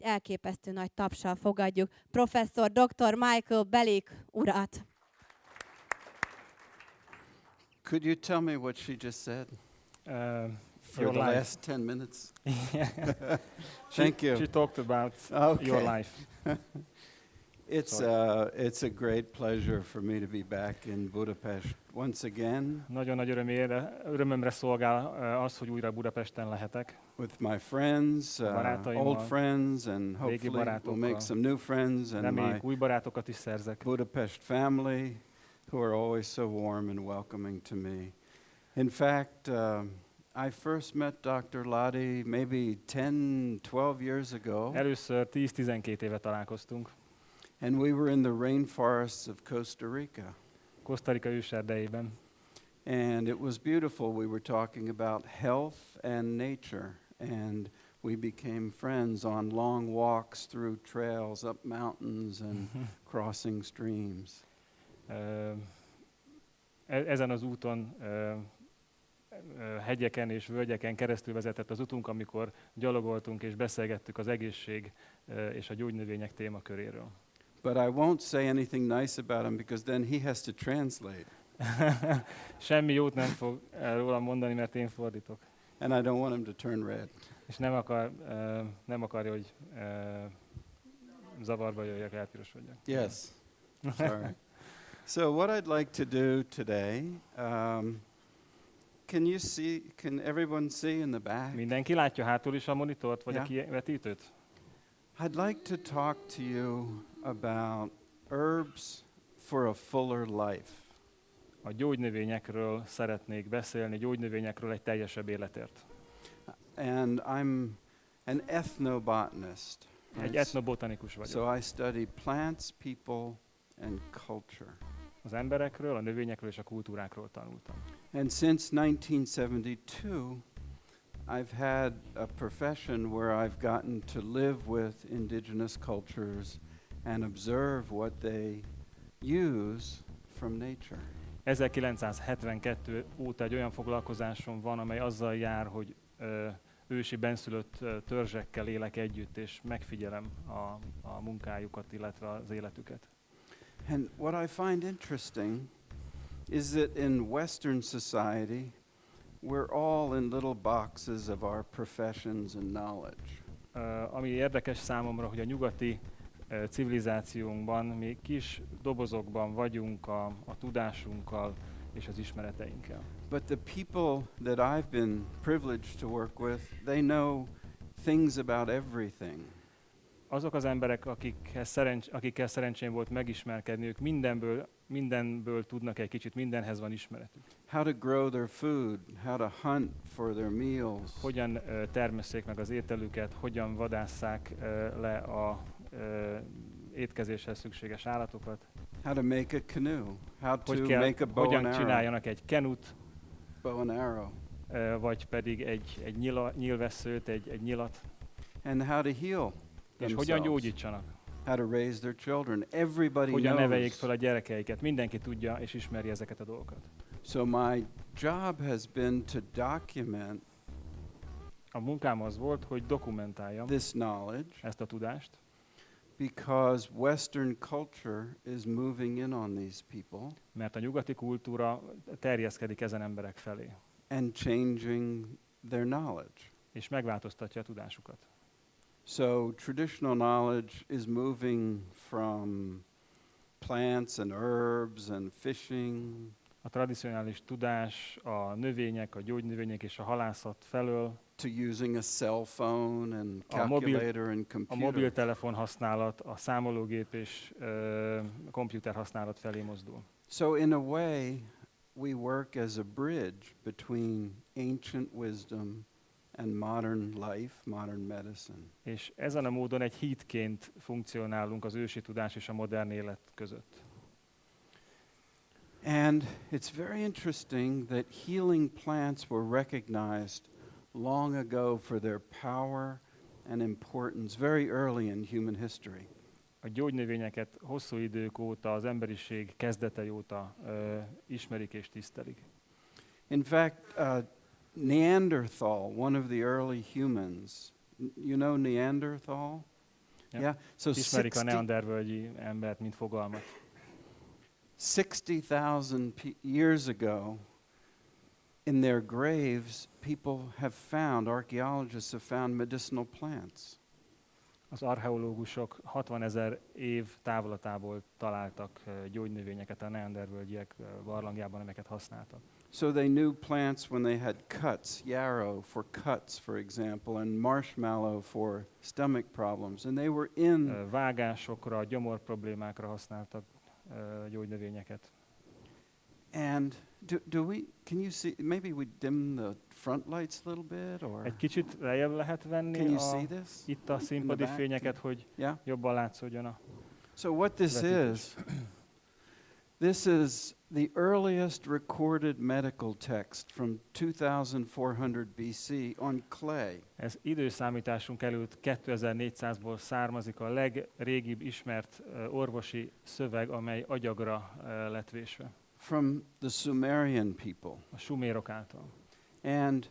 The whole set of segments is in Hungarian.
Egy elképesztő nagy tapssal fogadjuk professzor dr. Michael Belik urat. Could you tell me what she just said for Your the life. last 10 minutes? Thank you. She talked about Okay. your life. It's a great pleasure for me to be back in Budapest once again Nagyon nagy örömömre szolgál az, hogy újra Budapesten lehetek. with my friends, Barátaimmal, old friends, and régi hopefully we'll barátokkal. make some new friends, and my Reméljük új barátokat is szerzek. Budapest family, who are always so warm and welcoming to me. In fact, I first met Dr. Lottie maybe 10-12 years ago, Először 10-12 éve találkoztunk, and we were in the rainforests of Costa Rica. Costa Rica őserdejében. And it was beautiful. We were talking about health and nature, and we became friends on long walks through trails, up mountains, and crossing streams. Ezen az úton hegyeken és völgyeken keresztül vezetett az utunk, amikor gyalogoltunk és beszélgettük az egészség és a gyógynövények témaköréről. But I won't say anything nice about him because then he has to translate. Semmi jót nem fog rólam mondani, mert én fordítok. And I don't want him to turn red. És nem akarja, hogy zavarba jöjjek, elpirosodjak. Yes. Sorry. So what I'd like to do today, can everyone see in the back? Mindenki látja hátul is a monitort, vagy Yeah. a kivetítőt? I'd like to talk to you about herbs for a fuller life. A gyógynövényekről szeretnék beszélni, gyógynövényekről egy teljesebb életért. And I'm an ethnobotanist. Egy etnobotanikus vagyok. So I study plants, people, and culture. Az emberekről, a növényekről és a kultúrákról tanultam. And since 1972, I've had a profession where I've gotten to live with indigenous cultures and observe what they use from nature. 1972 óta egy olyan foglalkozásom van, amely azzal jár, hogy ősi benszülött törzsekkel élek együtt, és megfigyelem a munkájukat, illetve az életüket. And what I find interesting is that in Western society, we're all in little boxes of our professions and knowledge. Ami érdekes számomra, hogy a nyugati civilizációnkban mi kis dobozokban vagyunk a tudásunkkal és az ismereteinkkel. But the people that I've been privileged to work with, they know things about everything. Azok az emberek, akikkel szerencsém volt megismerkedni, ők mindenből tudnak egy kicsit, mindenhez van ismeretük. How to grow their food, how to hunt for their meals. Hogyan termesszék meg az ételüket, hogyan vadásszák le a étkezéshez szükséges állatokat. How to make a canoe, how to make a bow and hogyan arrow. csináljanak egy kenut, Bow and arrow. vagy pedig egy nyilvesszőt, egy nyilat. And how to heal És hogyan themselves. gyógyítsanak. How to raise their children. Everybody Hogyan neveljék knows. fel a gyerekeiket. Mindenki tudja és ismeri ezeket a dolgokat. So my job has been to document A munkám az volt, hogy dokumentáljam this knowledge ezt a tudást, because Western culture is moving in on these people mert a nyugati kultúra terjeszkedik ezen emberek felé, and changing their knowledge. és megváltoztatja a tudásukat. So traditional knowledge is moving from plants and herbs and fishing A tradicionális tudás a növények, a gyógynövények és a halászat felől to using a cell phone and A mobil- calculator and a computer. mobiltelefon használat, a számológép és komputer használat felé mozdul. So in a way, we work as a bridge between ancient wisdom and modern life, modern medicine. És ezen a módon egy hídként funkcionálunk az ősi tudás és a modern élet között. And it's very interesting that healing plants were recognized long ago for their power and importance very early in human history. A gyógynövényeket hosszú idők óta, az emberiség kezdetei óta ismerik és tisztelik. In fact, Neanderthal, one of the early humans, you know Neanderthal? Ja. Yeah. So Ismerik a neandervölgyi embert, mint fogalmat. 60,000 years ago, in their graves, people have found, archaeologists have found medicinal plants. Az archeológusok 60 000 év távlatából találtak gyógynövényeket a neandervölgyiek barlangjában, amelyeket használtak. So they knew plants when they had cuts, yarrow for cuts, for example, and marshmallow for stomach problems. And they were in... Vágásokra, gyomor problémákra használtak gyógynövényeket. And can you see, maybe we dim the front lights a little bit, or... Egy kicsit lejjebb lehet venni Can you see this? itt a színpadi fényeket, hogy Yeah? jobban látszódjon a... So what this is, this is the earliest recorded medical text from 2400 BC on clay. Ez időszámításunk előtt 2400-ból származik a legrégibb ismert orvosi szöveg, amely agyagra lett vésve. From the Sumerian people. A sumérok által. And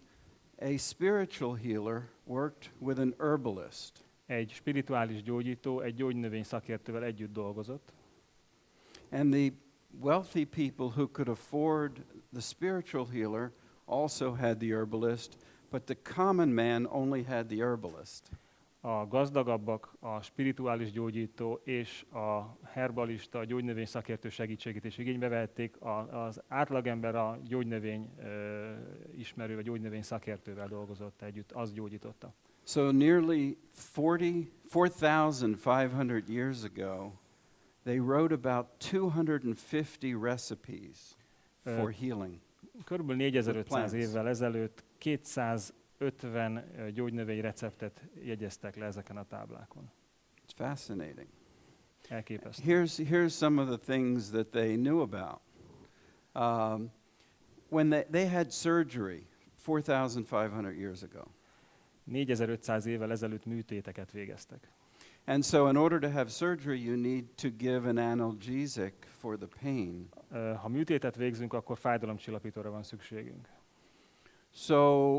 a spiritual healer worked with an herbalist. Egy spirituális gyógyító egy gyógynövény szakértővel együtt dolgozott. And the wealthy people who could afford the spiritual healer also had the herbalist, but the common man only had the herbalist. A gazdagabbak a spirituális gyógyító és a herbalista, a gyógynövény szakértő segítségét is igénybe vehették. Az átlagember a gyógynövény ismerő, vagy gyógynövény szakértővel dolgozott együtt, az gyógyította. So nearly 4,500 years ago, they wrote about 250 recipes for healing. Körülbelül 4500 évvel ezelőtt 250 gyógynövény receptet jegyeztek le ezeken a táblákon. It's fascinating. Elképesztő. Here's some of the things that they knew about. When they had surgery 4,500 years ago. 4500 évvel ezelőtt műtéteket végeztek. And so in order to have surgery, you need to give an analgesic for the pain. Ha műtétet végzünk, akkor fájdalomcsillapítóra van szükségünk. So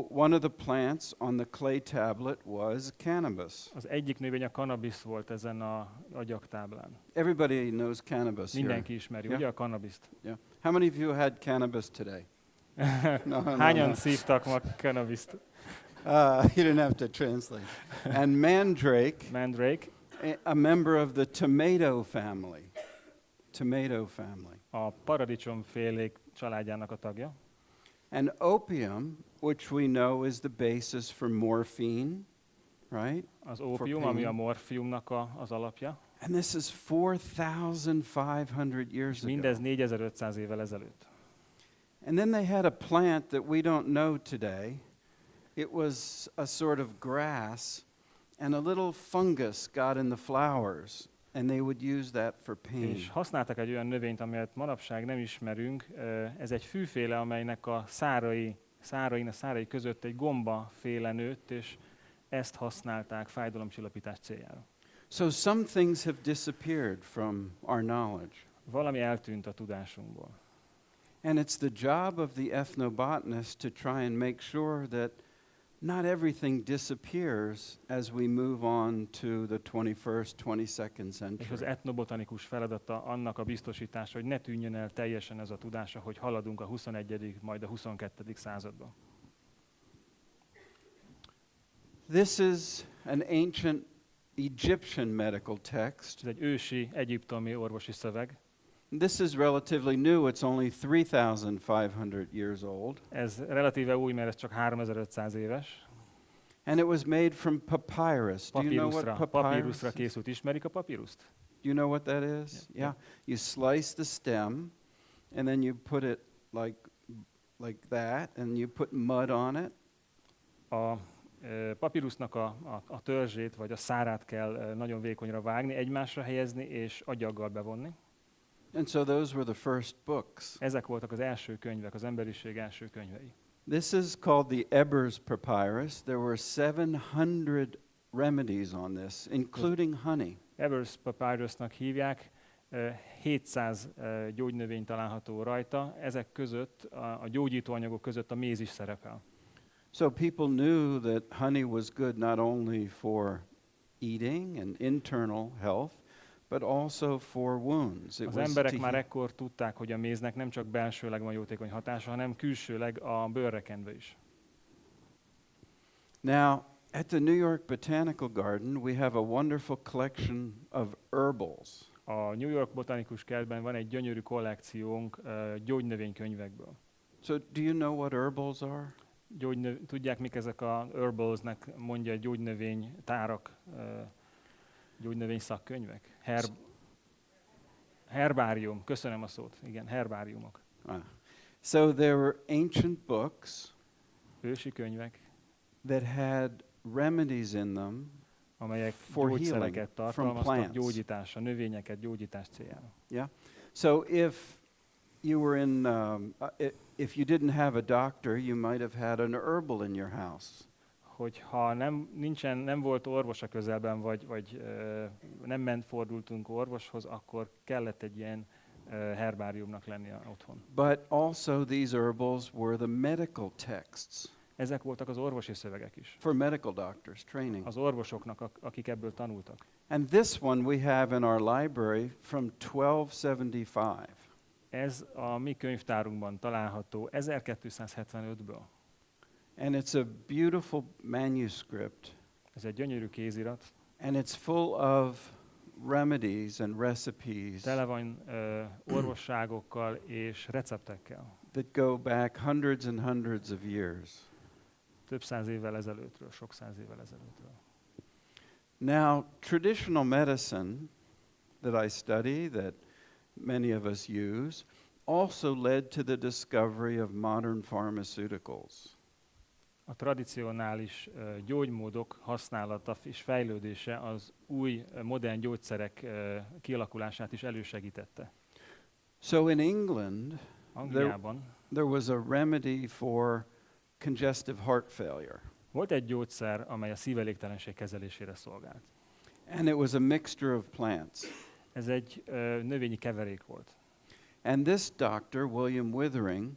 one of the plants on the clay tablet was cannabis. Az egyik növény a cannabis volt ezen a agyagtáblán. Everybody knows cannabis here. Mindenki ismeri, ugye a cannabist? Yeah. How many of you had cannabis today? Hányan szívtak ma cannabist? You didn't have to translate. And Mandrake. A member of the tomato family. Tomato family. A paradicsomfélék családjának a tagja. And opium, which we know is the basis for morphine, right? Az ópium, ami a morfiumnak az alapja. And this is 4,500 years ago. Mindez 4500 évvel ezelőtt. And then they had a plant that we don't know today. It was a sort of grass, and a little fungus got in the flowers, and they would use that for pain. És használtak egy olyan növényt, amelyet manapság nem ismerünk. Ez egy fűféle, amelynek a szárai között egy gombaféle nőtt, és ezt használták fájdalomcsillapítás céljára. So some things have disappeared from our knowledge. Valami eltűnt a tudásunkból. And it's the job of the ethnobotanist to try and make sure that not everything disappears as we move on to the 21st, 22nd century. És az etnobotanikus feladata annak a biztosítása, hogy ne tűnjön el teljesen ez a tudása, hogy haladunk a 21., majd a 22. századba. This is an ancient Egyptian medical text. Ez egy ősi egyiptomi orvosi szöveg. This is relatively new. It's only 3,500 years old. Ez relatíve új, mert ez csak 3500 éves. And it was made from papyrus. Do you know what papyrus Papírusra is? készült. Ismerik a papírust? Do you know what that is? Yeah. You slice the stem, and then you put it like that, and you put mud on it. A papírusnak a törzsét, vagy a szárát kell nagyon vékonyra vágni, egymásra helyezni, és agyaggal bevonni. And so those were the first books. Ezek voltak az első könyvek, az emberiség első könyvei. This is called the Ebers Papyrus. There were 700 remedies on this, including honey. Ebers Papyrusnak hívják, 700 gyógynövény található rajta, ezek között, a gyógyítóanyagok között a méz is szerepel. So people knew that honey was good not only for eating and internal health, but also for wounds. It Az was emberek to már ekkor tudták, hogy a méznek nem csak belsőleg van jótékony hatása, hanem külsőleg a bőrre kenve is. Now, at the New York Botanical Garden, we have a wonderful collection of herbals. A New York Botanikus Kertben van egy gyönyörű kollekciónk gyógynövénykönyvekből. So, do you know what herbals are? Tudják, mik ezek a herbalsnek mondja gyógynövény tárak, gyógynövény szakkönyvek? Herbárium, köszönöm a szót, igen, herbáriumok. So there were ancient books Ősi könyvek, that had remedies in them amelyek for gyógyszereket healing from tartalmaztak plants. gyógyításra, növényeket gyógyítás céljára. Yeah. So if you were in, if you didn't have a doctor, you might have had an herbal in your house. Hogyha nem volt orvos a közelben, vagy nem fordultunk orvoshoz, akkor kellett egy ilyen herbáriumnak lennie otthon. But also these herbals were the medical texts Ezek voltak az orvosi szövegek is. for medical doctors training. Az orvosoknak, akik ebből tanultak. And this one we have in our library from 1275. Ez a mi könyvtárunkban található 1275-ből. And it's a beautiful manuscript, Ez egy gyönyörű kézirat. and it's full of remedies and recipes Tele van orvosságokkal és receptekkel. that go back hundreds and hundreds of years. Több száz évvel ezelőttről, sok száz évvel ezelőttről. Now, traditional medicine that I study, that many of us use, also led to the discovery of modern pharmaceuticals. A tradicionális gyógymódok használata és fejlődése az új modern gyógyszerek kialakulását is elősegítette. So in England, Angliában there was a remedy for congestive heart failure, volt egy gyógyszer, amely a szívelégtelenség kezelésére szolgált. and it was a mixture of plants. Ez egy növényi keverék volt. And this doctor, William Withering,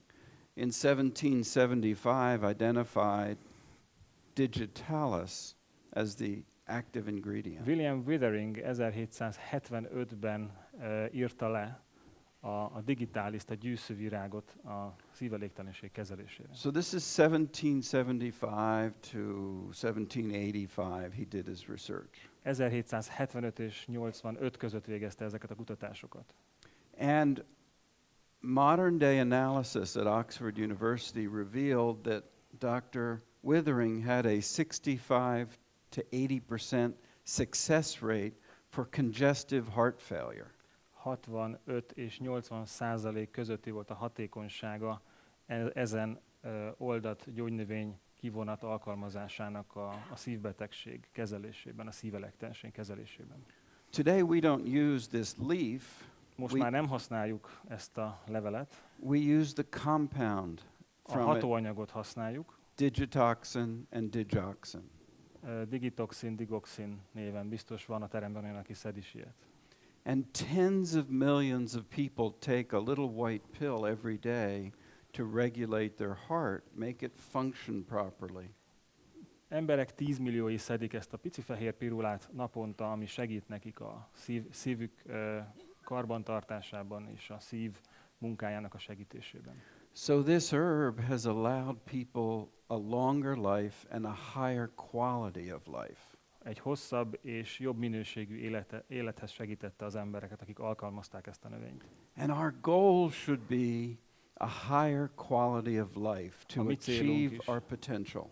in 1775 identified digitalis as the active ingredient. William Withering 1775-ben írta le a digitáliszt, a gyűszűvirágot a szívelégtelenség kezelésére. So this is 1775 to 1785 he did his research. 1775 és 85 között végezte ezeket a kutatásokat. And modern day analysis at Oxford University revealed that Dr. Withering had a 65 to 80% success rate for congestive heart failure. 65 és 80% közötti volt a hatékonysága ezen oldat gyógynövény kivonat alkalmazásának a szívbetegség kezelésében, a szívelégtelenség kezelésében. Today we don't use this leaf. Most már nem használjuk ezt a levelet, We use the compound a from it, hatóanyagot használjuk, digitoxin and digoxin. digitoxin, digoxin néven biztos van a teremben olyan, aki szed is ilyet. And tens of millions of people take a little white pill every day to regulate their heart, make it function properly. Emberek 10 milliói szedik ezt a pici fehér pirulát naponta, ami segít nekik a szívük karbantartásában és a szív munkájának a segítésében. So this herb has allowed people a longer life and a higher quality of life. Egy hosszabb és jobb minőségű élethez segítette az embereket, akik alkalmazták ezt a növényt. And our goal should be a higher quality of life to achieve our potential.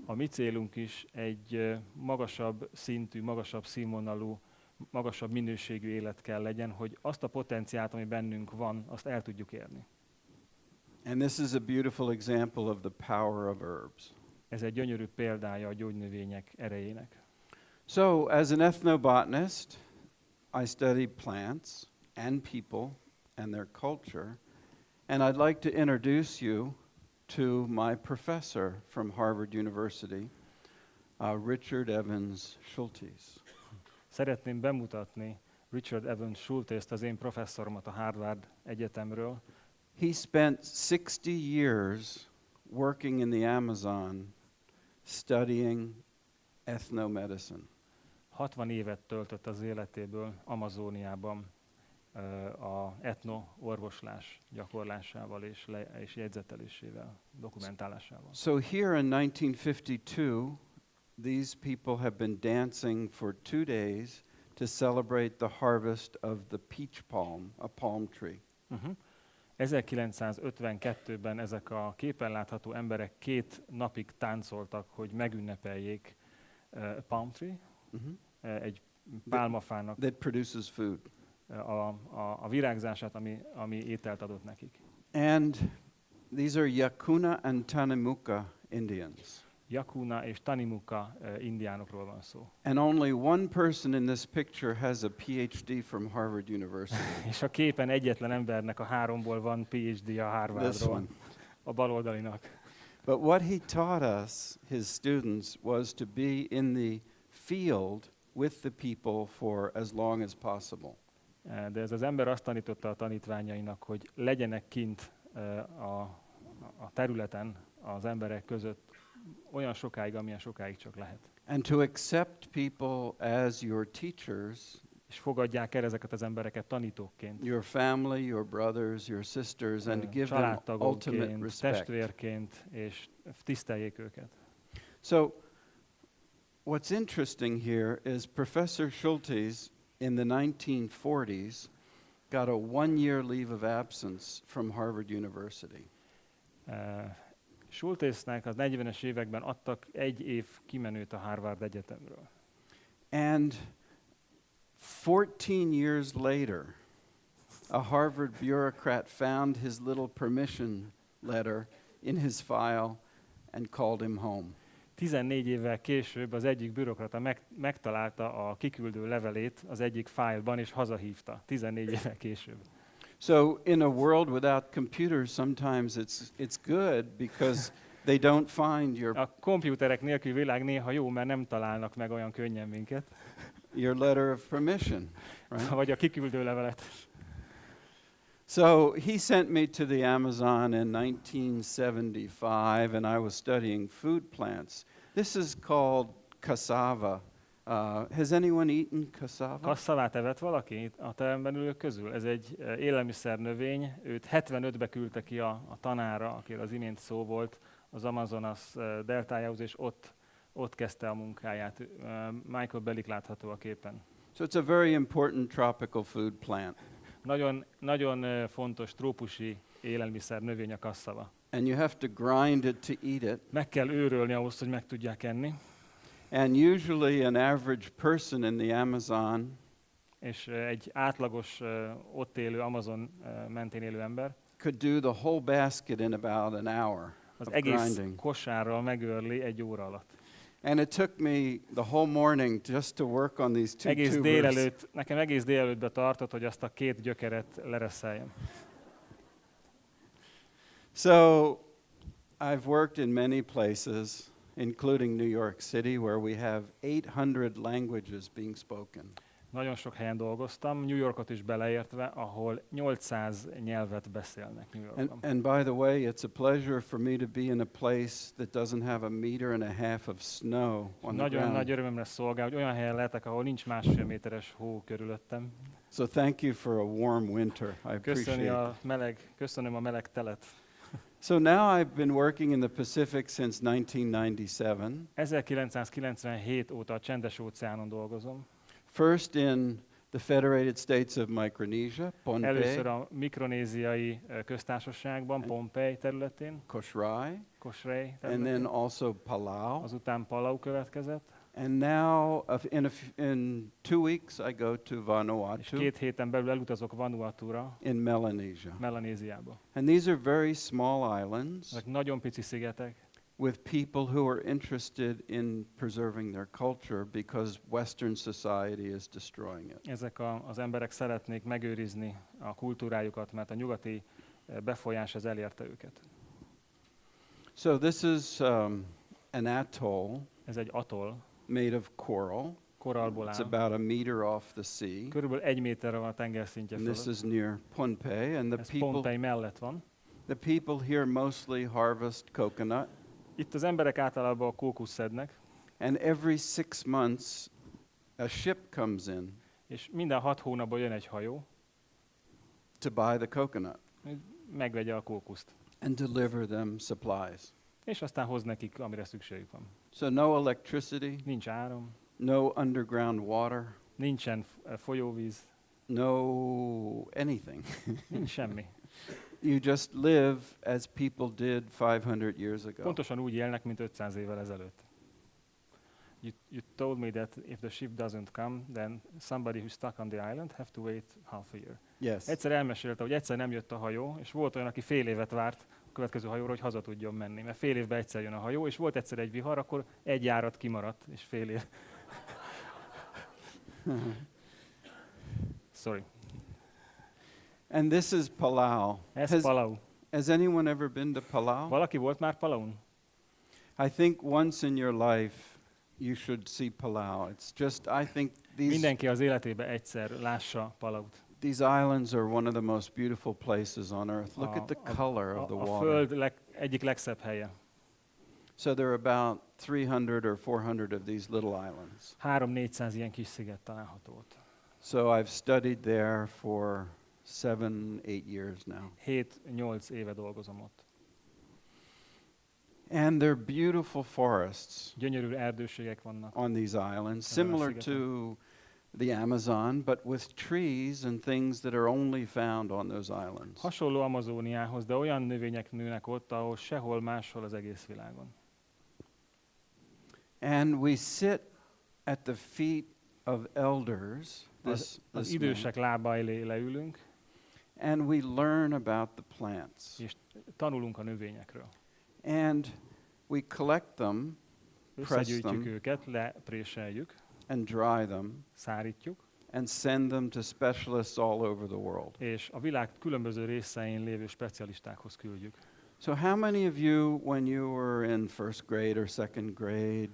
A mi célunk is egy magasabb szintű, magasabb színvonalú, magasabb minőségű élet kell legyen, hogy azt a potenciált, ami bennünk van, azt el tudjuk érni. And this is a beautiful example of the power of herbs. Ez egy gyönyörű példája a gyógynövények erejének. So, as an ethnobotanist, I study plants and people and their culture, and I'd like to introduce you to my professor from Harvard University, Richard Evans Schultes. Szeretném bemutatni Richard Evans Schultes-t, az én professzoromat a Harvard Egyetemről. He spent 60 years working in the Amazon studying ethnomedicine. 60 évet töltött az életéből Amazóniában a etno-orvoslás gyakorlásával és jegyzetelésével, dokumentálásával. So here in 1952, these people have been dancing for 2 days to celebrate the harvest of the peach palm, a palm tree. 1952-ben ezek a képen látható emberek 2 napig táncoltak, hogy megünnepeljék palm tree, egy pálmafának that produces food. a virágzását, ami ételt adott nekik. And these are Yakuna and Tanimuka Indians. Yakuna és Tanimuka indiánokról van szó. And only one person in this picture has a PhD from Harvard University. És a képen egyetlen embernek a 3-ból van PhD a This Harvardról, one. a baloldalinak. But what he taught us, his students, was to be in the field with the people for as long as possible. De ez az ember azt tanította a tanítványainak, hogy legyenek kint a területen az emberek között olyan sokáig, amilyen sokáig csak lehet. And to accept people as your teachers, És fogadják el ezeket az embereket tanítókként, your family, your brothers, your sisters, and to give them ultimate családtagokként, respect. testvérként, és tiszteljék őket. So, what's interesting here is Professor Schultes in the 1940s got a 1-year leave of absence from Harvard University. Schultesnek az 40-es években adtak 1 év kimenőt a Harvard Egyetemről. And 14 years later, a Harvard bureaucrat found his little permission letter in his file and called him home. 14 évvel később az egyik bürokrata megtalálta a kiküldő levelét az egyik fájlban, és hazahívta. 14 évvel később. So in a world without computers, sometimes it's good because they don't find A komputerek nélkül világ néha jó, mert nem találnak meg olyan könnyen minket. your letter of permission, right? Vagy a kiküldő levelet. So he sent me to the Amazon in 1975, and I was studying food plants. This is called cassava. Has anyone eaten cassava? Kasszavát evett valaki itt a teremben ülők közül? Ez egy élelmiszernövény. Őt 75-be küldte ki a tanára, akiről az imént szó volt, az Amazonas deltájához, és ott kezdte a munkáját. Michael Bellick látható a képen. So it's a very important tropical food plant. Nagyon fontos trópusi élelmiszer növény a kasszava. And you have to grind it to eat it. Meg kell őrölni ahhoz, hogy meg tudják enni. And usually an average person in the Amazon És egy átlagos ott élő Amazon mentén élő ember could do the whole basket in about an hour az of egész grinding. kosárral megőrli 1 óra alatt. And it took me the whole morning just to work on these two tubers. Nekem egész délelőttbe tartott, hogy azt a 2 gyökeret lereszeljem. So I've worked in many places, including New York City, where we have 800 languages being spoken. Nagyon sok helyen dolgoztam, New Yorkot is beleértve, ahol 800 nyelvet beszélnek New Yorkban. And by the way, it's a pleasure for me to be in a place that doesn't have a meter and a half of snow on the Nagyon nagy ground. örömömre szolgál, hogy olyan helyen lehetek, ahol nincs 1,5 méteres hó körülöttem. So thank you for a warm winter. I appreciate it. Köszönöm a meleg telet. So now I've been working in the Pacific since 1997. 1997 óta a Csendes-óceánon dolgozom. First in the Federated States of Micronesia, Pohnpei, Először a Mikronéziai Köztársaságban, Pohnpei területén, Kosrae, Kosrae and then területén, also Palau. azután Palau következett, And now in 2 weeks I go to és Vanuatu 2 héten belül elutazok Vanuatura, in Melanesia. Melanéziába. And these are very small islands Ezek nagyon pici szigetek, with people who are interested in preserving their culture because Western society is destroying it. ezek az emberek szeretnék megőrizni a kultúrájukat, mert a nyugati befolyás az elérte őket. So this is an atoll Ez egy atoll, made of coral. korallból It's áll. about a meter off the sea. Körülbelül 1 méterre van a tengerszintje And this fölött. is near Pohnpei, and Ez Pohnpei mellett van. the people here mostly harvest coconut, Itt az emberek általában a kókusz szednek, and every 6 months a ship comes in és minden 6 hónapban jön egy hajó, to buy the coconut hogy megvegye a kókuszt. and deliver them supplies. És aztán hoz nekik, amire szükségük van. So no electricity, Nincs áram, no underground water, nincsen folyóvíz, no anything. nincs semmi. You just live as people did 500 years ago. Pontosan úgy élnek, mint 500 évvel ezelőtt. You told me that if the ship doesn't come, then somebody who's stuck on the island have to wait half a year. Yes. Egyszer elmesélte, hogy egyszer nem jött a hajó, és volt olyan, aki fél évet várt a következő hajóra, hogy haza tudjon menni. Mert fél évben egyszer jön a hajó, és volt egyszer egy vihar, akkor egy járat kimaradt, és fél év. Sorry. And this is Palau. Ez Palau. Has anyone ever been to Palau? Valaki volt már Palaun? I think once in your life you should see Palau. It's just, I think Mindenki az életében egyszer lássa Palaut. these islands are one of the most beautiful places on earth. Look at the color of the A water. föld egyik legszebb helye. So there are about 300 or 400 of these little islands. 300-400 ilyen kis sziget található ott. So I've studied there for 7-8 years now. 7-8 éve dolgozom ott. And they're beautiful forests Gyönyörű erdőségek vannak. on these islands, Ezen a similar szigeten. to the Amazon, but with trees and things that are only found on those islands. Hasonló Amazóniához, de olyan növények nőnek ott, ahol sehol máshol az egész világon. And we sit at the feet of elders, Az idősek lába elé leülünk, and we learn about the plants. és tanulunk a növényekről. And we collect them Összegyűjtjük them. őket, lepréseljük, and dry them szárítjuk, and send them to specialists all over the world. és a világ különböző részein lévő specialistákhoz küldjük. So how many of you, when you were in first grade or second grade,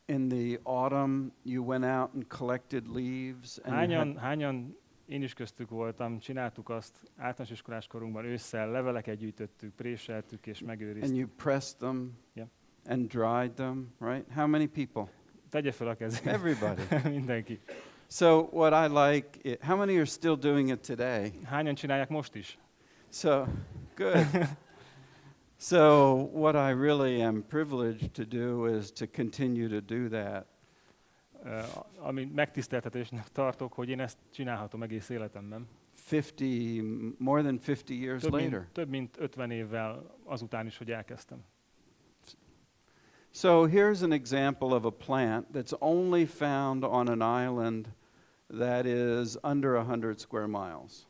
in the autumn, you went out and collected leaves? And you had- Hányan, én is köztük voltam, csináltuk azt általános iskolás korunkban, ősszel leveleket gyűjtöttük, préseltük és and megőriztük. you pressed them Yeah. and dried them, right? How many people? Tegye fel a kezét. Everybody. Mindenki. So what I like, how many are still doing it today? Hányan csinálják most is? So, good. So what I really am privileged to do is to continue to do that. Ami megtiszteltetésnek tartok, hogy én ezt csinálhatom egész életemben. More than 50 years later. Több mint 50 évvel azután is, hogy elkezdtem. So here's an example of a plant that's only found on an island that is under 100 square miles.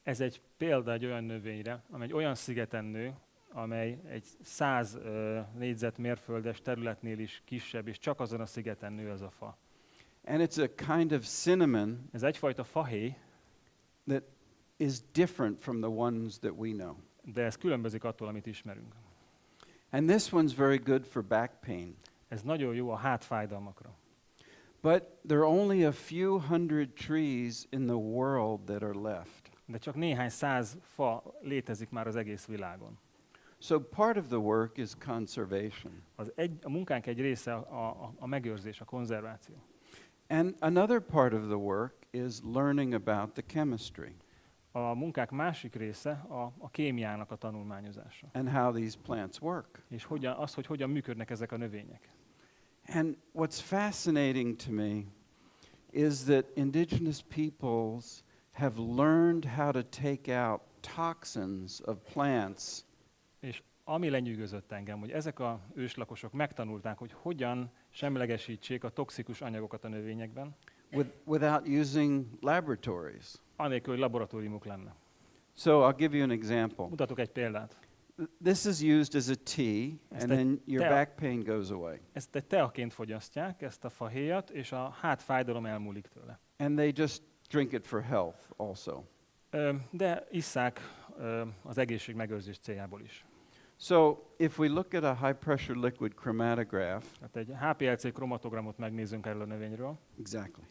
Ez egy példa egy olyan növényre, amely egy olyan szigeten nő, amely egy 100 négyzetmérföldes területnél is kisebb, és csak azon a szigeten nő ez a fa. And it's a kind of cinnamon Ez egyfajta fahéj, that is different from the ones that we know. de ez különbözik attól, amit ismerünk. And this one's very good for back pain. Ez nagyon jó a hátfájdalmakra. But there are only a few hundred trees in the world that are left. De csak néhány száz fa létezik már az egész világon. So part of the work is conservation. A munkánk egy része a megőrzés, a konzerváció. And another part of the work is learning about the chemistry A munkák másik része a kémiának a tanulmányozása. and how these plants work. És hogy hogyan működnek ezek a növények. And what's fascinating to me is that indigenous peoples have learned how to take out toxins of plants És ami lenyűgözött engem, hogy ezek a őslakosok megtanulták, hogy hogyan semlegesítsék a toxikus anyagokat a növényekben, without using laboratories. anélkül, hogy laboratóriumok lenne. So I'll give you an example. Mutatok egy példát. This is used as a tea, Ezt and egy then your tea. back pain goes away. Ezt egy teaként fogyasztják, ezt a fahéjat, és a hátfájdalom elmúlik tőle. And they just drink it for health also. De isszák az egészség megőrzés céljából is. So if we look at a high pressure liquid chromatograph, Tehát egy HPLC kromatogramot megnézzünk erről a növényről. exactly,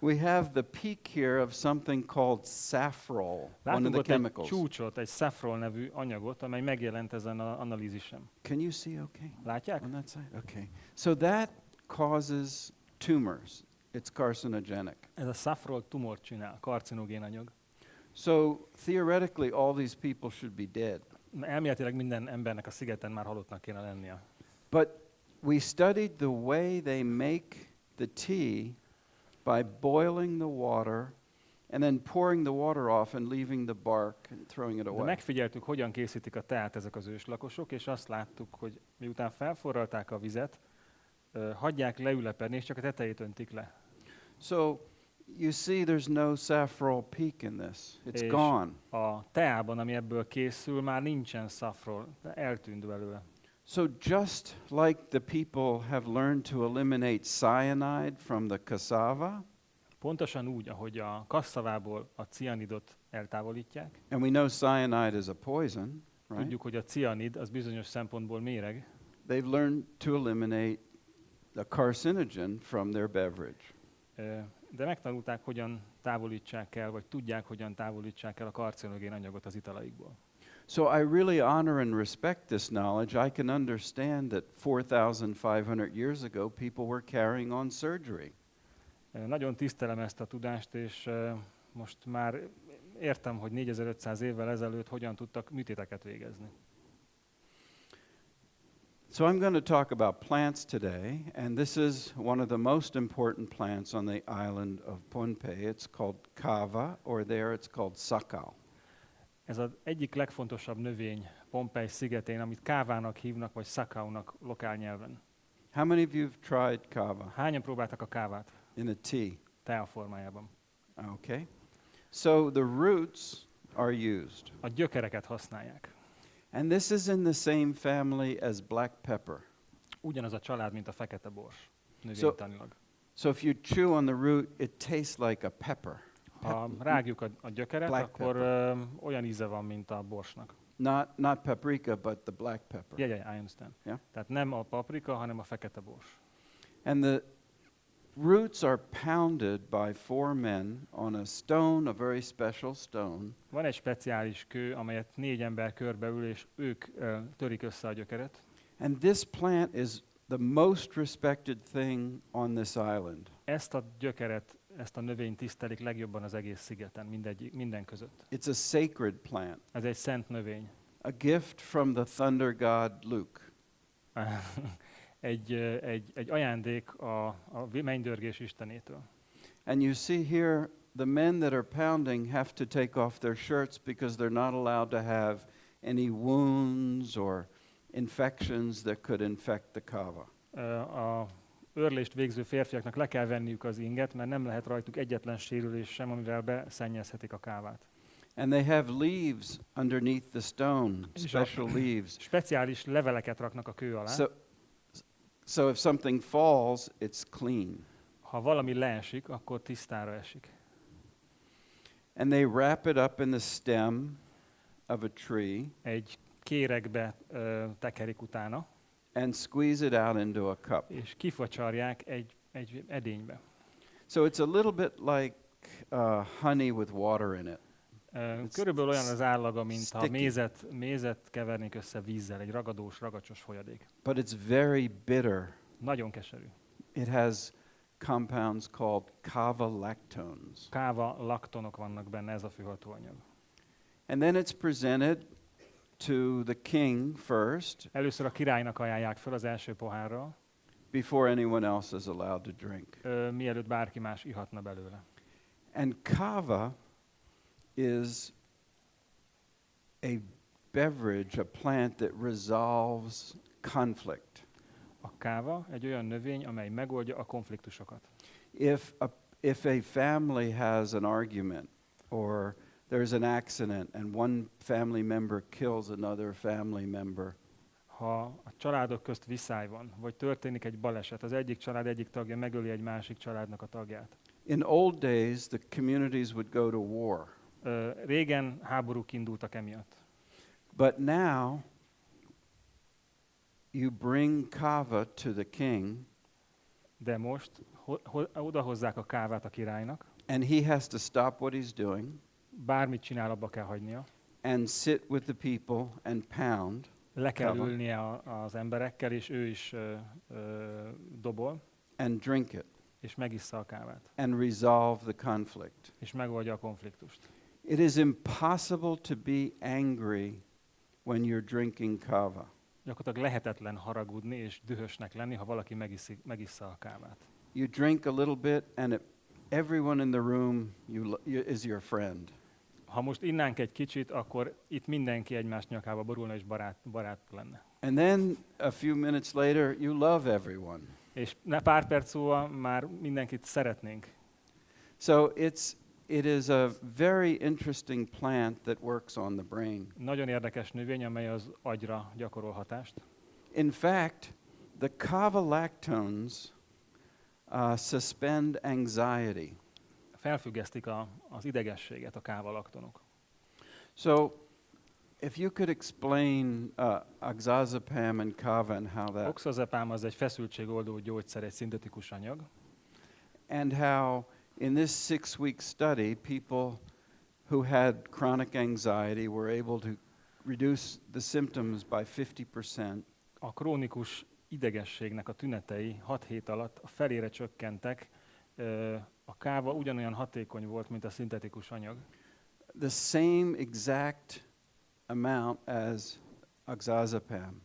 we have the peak here of something called safrole, one of Látunk the ott egy chemicals. csúcsot, egy saffrol nevű anyagot, amely megjelent ezen az analízisen. Can you see okay? Látják? On that side? Okay. So that causes tumors. It's carcinogenic. Ez a saffrol tumort csinál, karcinogén anyag. So theoretically, all these people should be dead. Elméletileg minden embernek a szigeten már halottnak kéne lennie. But we studied the way they make the tea by boiling the water and then pouring the water off and leaving the bark and throwing it De away. megfigyeltük, hogyan készítik a teát ezek az őslakosok, és azt láttuk, hogy miután felforralták a vizet, hagyják leülepedni, és csak a tetejét öntik le. So you see there's no saffron peak in this. It's És gone. a teában, ami ebből készül, már nincsen saffron, eltűnt belőle. So just like the people have learned to eliminate cyanide from the cassava, Pontosan úgy, ahogy a kasszavából a cianidot eltávolítják. and we know cyanide is a poison, right? Tudjuk, hogy a cianid az bizonyos szempontból méreg. They've learned to eliminate the carcinogen from their beverage. De megtanulták, hogyan távolítsák el, vagy tudják, hogyan távolítsák el a karcinogén anyagot az italaikból. So I really honor and respect this knowledge. I can understand that 4,500 years ago people were carrying on surgery. Nagyon tisztelem ezt a tudást, és most már értem, hogy 4500 évvel ezelőtt hogyan tudtak műtéteket végezni. So I'm going to talk about plants today, and this is one of the most important plants on the island of Pohnpei. It's called kava, or there it's called sakal. Ez az egyik legfontosabb növény Pohnpei szigetén, amit kávának hívnak, vagy szakaunak lokál nyelven. How many of you have tried kava Hányan próbáltak a kávát in a tea? tea formájában? Okay. So the roots are used. A gyökereket használják. And this is in the same family as black pepper. Ugyanaz a család, mint a fekete bors, növénytanilag. So if you chew on the root, it tastes like a pepper. Ha rágjuk a gyökeret, Black akkor olyan íze van, mint a borsnak. Not paprika, but the black pepper. Yeah, I understand. Yeah. Tehát nem a paprika, hanem a fekete bors. And the roots are pounded by 4 men on a stone, a very special stone. Van egy speciális kő, amelyet 4 ember körbeül, és ők törik össze a gyökeret. And this plant is the most respected thing on this island. Ezt a gyökeret, ezt a növényt tisztelik legjobban az egész szigeten, minden között. It's a sacred plant, Ez egy szent növény. a gift from the thunder god Luke. egy ajándék a mennydörgés istenétől. And you see here, the men that are pounding have to take off their shirts because they're not allowed to have any wounds or infections that could infect the kava. A őrlést végző férfiaknak le kell venniük az inget, mert nem lehet rajtuk egyetlen sérülés sem, amivel beszennyezhetik a kávát. And they have leaves underneath the stone, special leaves. Speciális leveleket raknak a kő alá. So if something falls, it's clean. Ha valami leesik, akkor tisztára esik. And they wrap it up in the stem of a tree Egy kéregbe tekerik utána, and squeeze it out into a cup. és kifacsarják egy edénybe. So it's a little bit like honey with water in it. Körülbelül olyan az állaga, mint ha sticky. mézet kevernék össze vízzel, egy ragadós, ragacsos folyadék. But it's very bitter. Nagyon keserű. It has compounds called kava lactones. Káva laktonok vannak benne, ez a főhatóanyag. And then it's presented to the king first, Először a királynak ajánlják fel az első pohárral, before anyone else is allowed to drink. mielőtt bárki más ihatna belőle. And kava is a beverage, a plant that resolves conflict. A káva egy olyan növény, amely megoldja a konfliktusokat. If a family has an argument or there's an accident and one family member kills another family member, Ha a családok közt viszály van, vagy történik egy baleset, az egyik család egyik tagja megöli egy másik családnak a tagját. in old days the communities would go to war. Régen háborúk indultak emiatt. But now you bring kava to the king De most odahozzák a kávát a királynak, and he has to stop what he's doing bármit csinál, abba kell hagynia, and sit with the people and pound le kell Káva. ülnie az emberekkel, és ő is dobol, and drink it és megissza a kávát, and resolve the conflict. és megoldja a konfliktust. It is impossible to be angry when you're drinking kava. Gyakorlatilag lehetetlen haragudni és dühösnek lenni, ha valaki megissza a kávát. You drink a little bit and everyone in the room is your friend. Ha most innánk egy kicsit, akkor itt mindenki egymás nyakába borulna és barát lenne. And then a few minutes later, you love everyone. És pár perc múlva már mindenkit szeretnénk. So it is a very interesting plant that works on the brain. Nagyon érdekes növény, amely az agyra gyakorol hatást. In fact, the kava lactones suspend anxiety. Felfüggesztik az idegességet a kávalaktonok. So, if you could explain oxazepam and kava and how that, Oxazepam az egy feszültségoldó gyógyszer, egy szintetikus anyag, and how in this 6-week study, people who had chronic anxiety were able to reduce the symptoms by 50%. a krónikus idegességnek a tünetei 6 hét alatt a felére csökkentek. A káva ugyanolyan hatékony volt, mint a szintetikus anyag. The same exact amount as oxazepam.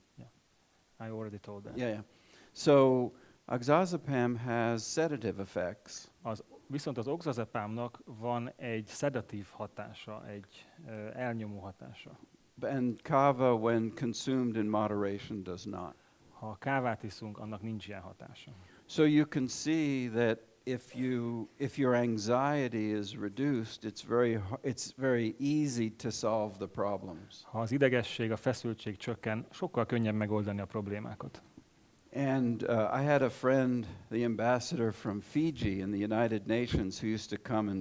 I already told that. Yeah. So oxazepam has sedative effects. Viszont az oxazepámnak van egy szedatív hatása, egy elnyomó hatása. And kava, when consumed in moderation, does not. Ha kávát iszunk, annak nincs ilyen hatása. So you can see that if your anxiety is reduced, it's very easy to solve the problems. Ha az idegesség, a feszültség csökken, sokkal könnyebb megoldani a problémákat. And I had a friend, the ambassador from Fiji in the United Nations, who used to come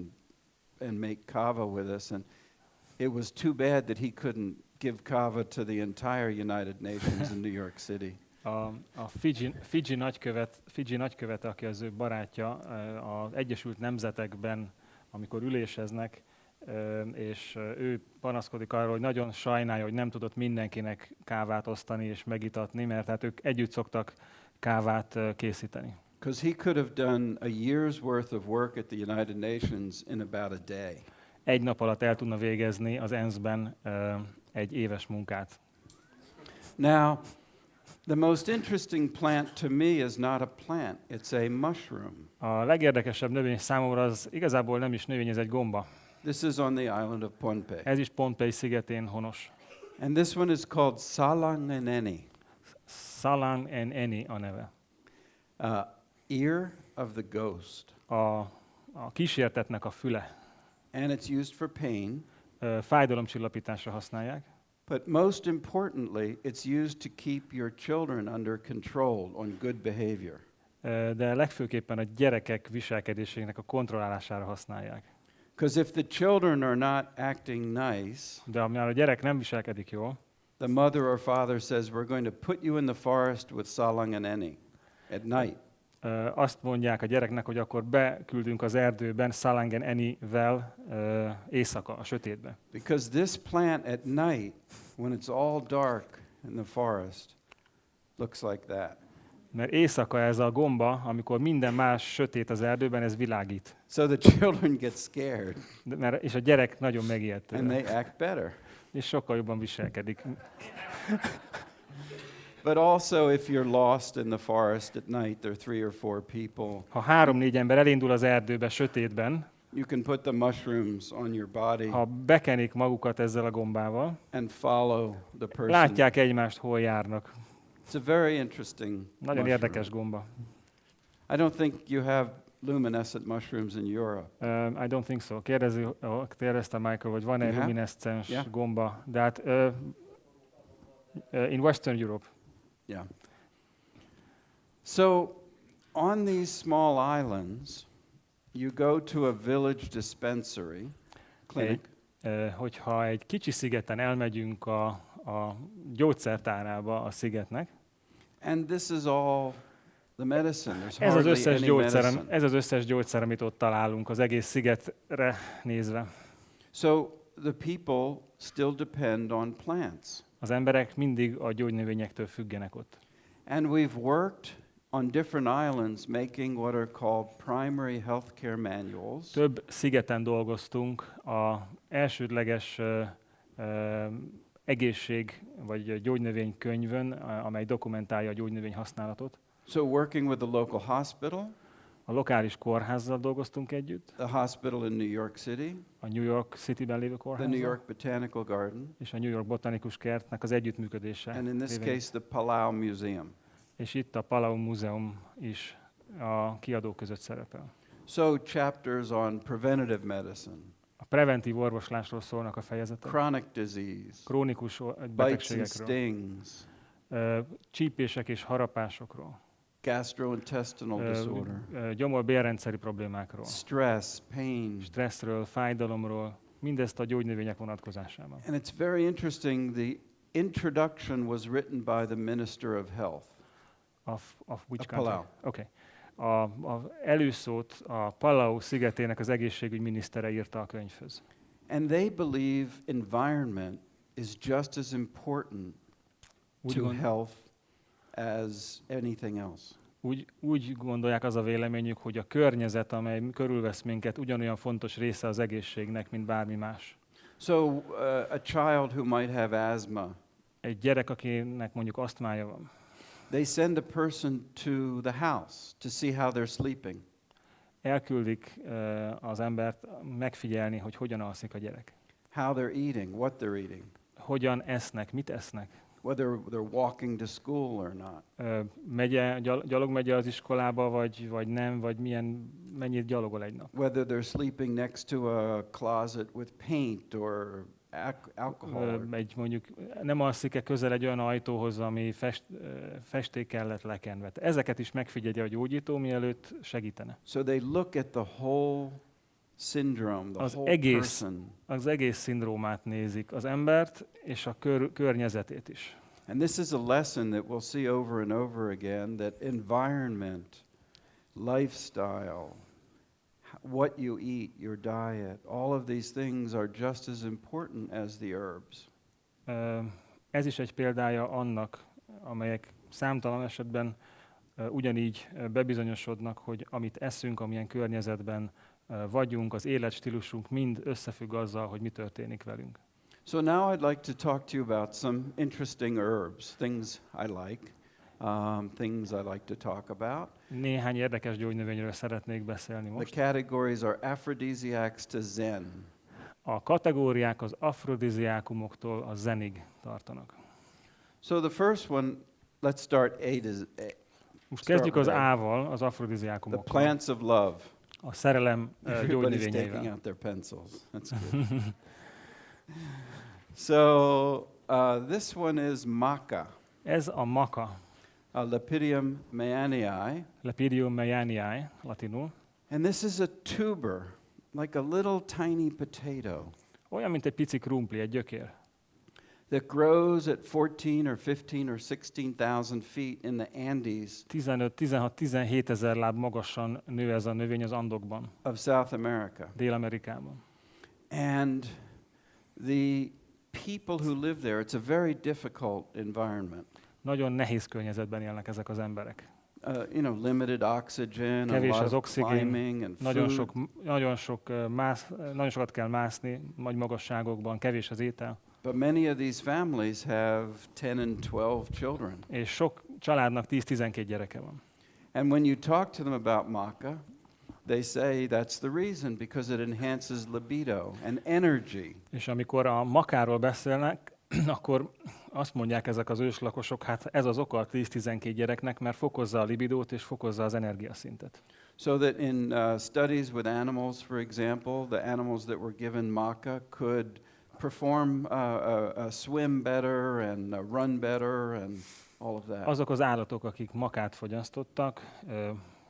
and make kava with us, and it was too bad that he couldn't give kava to the entire United Nations in New York City. A Fiji nagykövet, aki az ő barátja, az Egyesült Nemzetekben, amikor üléseznek, és ő panaszkodik arról, hogy nagyon sajnálja, hogy nem tudott mindenkinek kávát osztani és megitatni, mert hát ők együtt szoktak kávát készíteni. Because he could have done a year's worth of work at the United Nations in about a day. Egy nap alatt el tudna végezni az ENSZ-ben egy éves munkát. Now, the most interesting plant to me is not a plant, it's a mushroom. A legérdekesebb növény számomra az igazából nem is növény, ez egy gomba. This is on the island of Pohnpei. Ez is Pohnpei szigetén honos. And this one is called salangeneni. Salangeneni a neve. Ear of the ghost. A kísértetnek a füle. And it's used for pain. Fájdalomcsillapításra használják. But most importantly, it's used to keep your children under control on good behavior. De legfőképpen a gyerekek viselkedésének a kontrollálására használják. Because if the children are not acting nice, De amikor a gyerek nem viselkedik jól, the mother or father says, we're going to put you in the forest with salangeneni at night. Azt mondják a gyereknek, hogy akkor beküldünk az erdőben Salangeneni-vel éjszaka, a sötétbe. Because this plant at night, when it's all dark in the forest, looks like that. Mert éjszaka ez a gomba, amikor minden más sötét az erdőben, ez világít. So the children get scared És a gyerek nagyon megijed and tőle. they act better. És sokkal jobban viselkedik. But also if you're lost in the forest at night, there are 3 or 4 people. Ha 3-4 ember elindul az erdőbe sötétben, You can put the mushrooms on your body ha bekenik magukat ezzel a gombával, and follow the person. látják egymást, hol járnak. It's a very interesting Nagyon mushroom. érdekes gomba. I don't think you have luminescent mushrooms in Europe. I don't think so. Kérdezte Michael, hogy van-e You have? lumineszcens Yeah. gomba. De hát in Western Europe. Yeah. So on these small islands, you go to a village dispensary clinic. Hogyha egy kicsi szigeten elmegyünk a gyógyszertárába a szigetnek, And this is all the medicine. There's ez az, hardly any medicine. ez az összes gyógyszer, amit ott találunk az egész szigetre nézve. So the people still depend on plants. Az emberek mindig a gyógynövényektől függenek ott. And we've worked on different islands making what are called primary healthcare manuals. Több szigeten dolgoztunk a elsődleges egészség vagy gyógynövénykönyvön, amely dokumentálja a gyógynövény használatot. So working with the local hospital, A lokális kórházzal dolgoztunk együtt, the hospital in New York City, a New York City-ben lévő the New kórházzal, York Botanical Garden, és a New York Botanikus Kertnek az együttműködése. and in this révén. case the Palau Museum. És itt a Palau Múzeum is a kiadók között szerepel. So chapters on preventative medicine, A preventív orvoslásról szólnak a fejezetek, chronic disease, krónikus bites and betegségekről, stings, csípések és harapásokról, gastrointestinal disorder, gyomor-bélrendszeri problémákról, stress, pain. stresszről, fájdalomról, mindezt a gyógynövények vonatkozásában. And it's very interesting, the introduction was written by the Minister of Health. Of which A Palau. country? Okay. A előszót a Palau szigetének az egészségügyminisztere írta a könyvhöz. And they believe environment is just as important Úgy, to gond, health as anything else. úgy gondolják, az a véleményük, hogy a környezet, amely körülvesz minket, ugyanolyan fontos része az egészségnek, mint bármi más. So a child who might have asthma, Egy gyerek, akinek mondjuk asztmája van, they send a person to the house to see how they're sleeping. elküldik az embert megfigyelni, hogy hogyan alszik a gyerek. How they're eating, what they're eating, Hogyan esznek, mit esznek. whether they're walking to school or not. Gyalog megy az iskolába, vagy nem, vagy mennyit gyalogol egy nap. Whether they're sleeping next to a closet with paint or alcohol. Mondjuk nem alszik-e közel egy olyan ajtóhoz, ami festékkel lett lekenve. Ezeket is megfigyelje a gyógyító, mielőtt segítene. So they look at the whole syndrome, the Az whole egész, person. az egész szindrómát nézik, az embert és a környezetét is. And this is a lesson that we'll see over and over again, that environment, lifestyle, what you eat, your diet, all of these things are just as important as the herbs. Ez is egy példája annak, amelyek számtalan esetben ugyanígy bebizonyosodnak, hogy amit eszünk, amilyen környezetben vagyunk, az életstílusunk mind összefügg azzal, hogy mi történik velünk. So now I'd like to talk to you about some interesting herbs, things I like, things I like to talk about. Néhány érdekes gyógynövényről szeretnék beszélni The most. categories are aphrodisiacs to zen. A kategóriák az afrodiziákumoktól a zenig tartanak. So the first one, let's start A to Z. Most kezdjük az with A. A-val, az The afrodiziákumokkal. plants of love. A szerelem Everybody's taking gyógynövényeivel. out their pencils. That's good. So this one is maca, Ez a maca, Lepidium mayanii, Lepidium mayanii, latinul. and this is a tuber, like a little tiny potato, Olyan, mint egy pici krumpli, egy gyökér. that grows at 14 or 15 or 16,000 feet in the Andes 15-16-17 ezer láb magasan nő ez a növény az Andokban, of South America. Dél-Amerikában. And the people who live there, it's a very difficult environment. Nagyon nehéz környezetben élnek ezek az emberek. Limited oxygen, a Kevés lot az of oxigén, climbing and food. nagyon sokat kell mászni nagy magasságokban, kevés az étel. But many of these families have 10 and 12 children. És sok családnak 10-12 gyereke van. And when you talk to them about maca, they say that's the reason, because it enhances libido and energy. És amikor a makáról beszélnek, akkor azt mondják ezek az őslakosok, hát ez az oka a 10-12 gyereknek, mert fokozza a libidót és fokozza az energiaszintet. So that in studies with animals, for example, the animals that were given maca could perform swim better and run better and all of that. Azok az állatok, akik makát fogyasztottak,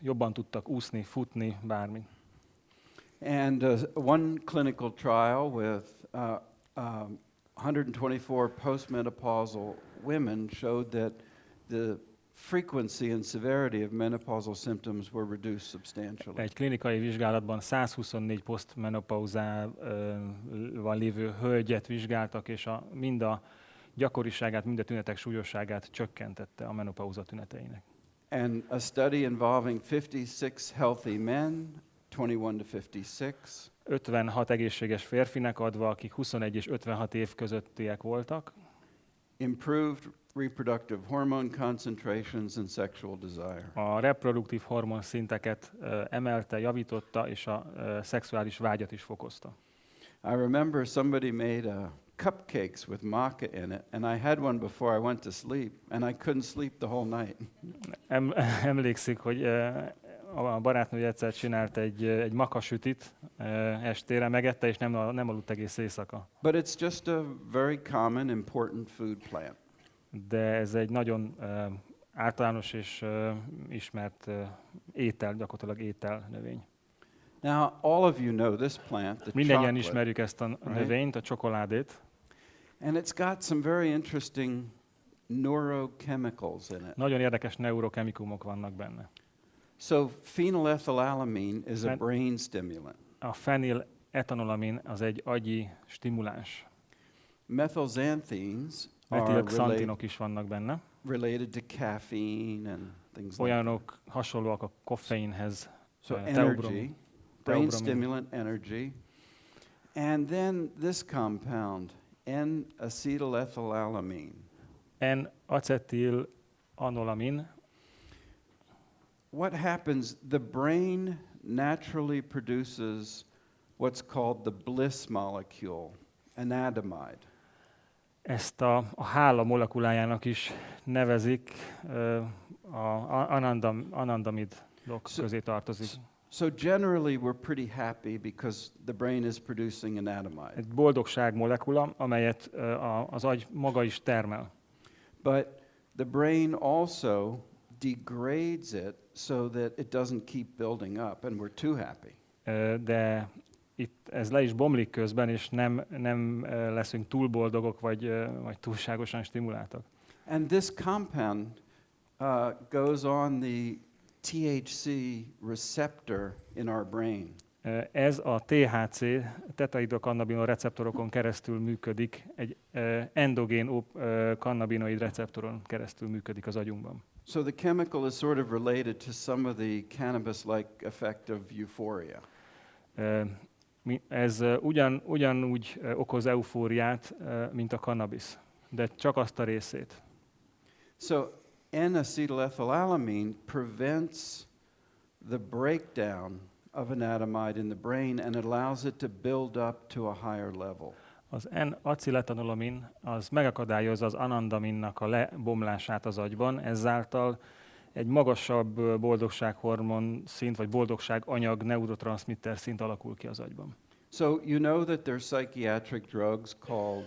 jobban tudtak úszni, futni, bármi. And one clinical trial with 124 postmenopausal women showed that the frequency and severity of menopausal symptoms were reduced substantially. Egy klinikai vizsgálatban 124 posztmenopauzával lévő hölgyet vizsgáltak, és mind a gyakoriságát, mind a tünetek súlyosságát csökkentette a menopauza tüneteinek. And a study involving 56 healthy men, 21 to 56. 56 egészséges férfinek adva, akik 21 és 56 év közöttiek voltak. Improved reproductive hormone concentrations and sexual desire. A reproduktív hormon szinteket emelte, javította, és a szexuális vágyat is fokozta. I remember somebody made cupcakes with maca in it, and I had one before I went to sleep, and I couldn't sleep the whole night. Emlékszik, hogy a barátnő egyszer csinált egy makasütit estére, megette, és nem aludt egész éjszaka. But it's just a very common, important food plant. De ez egy nagyon általános és ismert étel, gyakorlatilag ételnövény. Now, all of you know this plant, the Mindennyian chocolate, ismerjük ezt a növényt, a csokoládét. and it's got some very interesting neurochemicals in it. Nagyon érdekes neurokemikumok vannak benne. So phenylethylamine is a And- brain stimulant. A feniletanolamin az egy agyi stimuláns. Methylxanthines are Metilxantinok is vannak benne. related to caffeine and things like Olyanok hasonlóak a koffeinhez. So teobrom- energy, brain teobramin. stimulant, energy. And then this compound, N-acetylethylamine. N-acetylanolamin. What happens? The brain naturally produces what's called the bliss molecule, anandamide. Ezt a hála molekulájának is nevezik, anandamidok közé tartozik. So generally we're pretty happy because the brain is producing anandamide. Egy boldogság molekula, amelyet az agy maga is termel. But the brain also degrades it so that it doesn't keep building up and we're too happy. De itt ez le is bomlik közben, és nem leszünk túl boldogok, vagy túlságosan stimuláltak. And this compound goes on the THC receptor in our brain. Ez a THC, tetraidrokannabinol receptorokon keresztül működik, egy endogén kannabinoid receptoron keresztül működik az agyunkban. So the chemical is sort of related to some of the cannabis-like effect of euphoria. Ez ugyanúgy okoz eufóriát, mint a cannabis, de csak azt a részét. So N-acetylethylamine prevents the breakdown of anandamide in the brain and it allows it to build up to a higher level. Az N-acetylethanolamin az megakadályozza az anandaminnak a lebomlását az agyban, ezáltal egy magasabb boldogsághormon szint, vagy boldogságanyag, neurotranszmitter szint alakul ki az agyban. So you know that there's psychiatric drugs called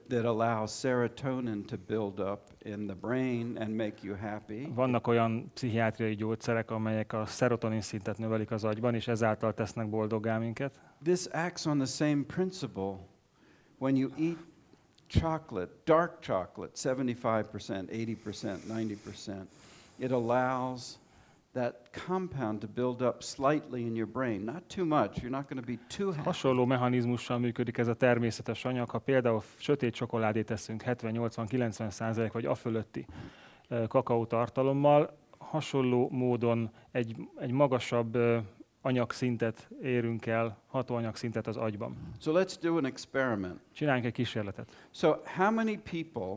that allow serotonin to build up in the brain and make you happy. Vannak olyan pszichiátriai gyógyszerek, amelyek a szerotonin szintet növelik az agyban, és ezáltal tesznek boldoggá minket. This acts on the same principle when you eat chocolate, dark chocolate, 75%, 80%, 90%. It allows that compound to build up slightly in your brain, not too much. You're not going to be too happy. Hasonló mechanizmussal működik ez a természetes anyag. Ha például sötét csokoládét eszünk 70-80-90% vagy afölötti kakaótartalommal, hasonló módon egy magasabb anyagszintet érünk el, hatóanyagszintet az agyban. So let's do an experiment. Csináljunk egy kísérletet. So how many people,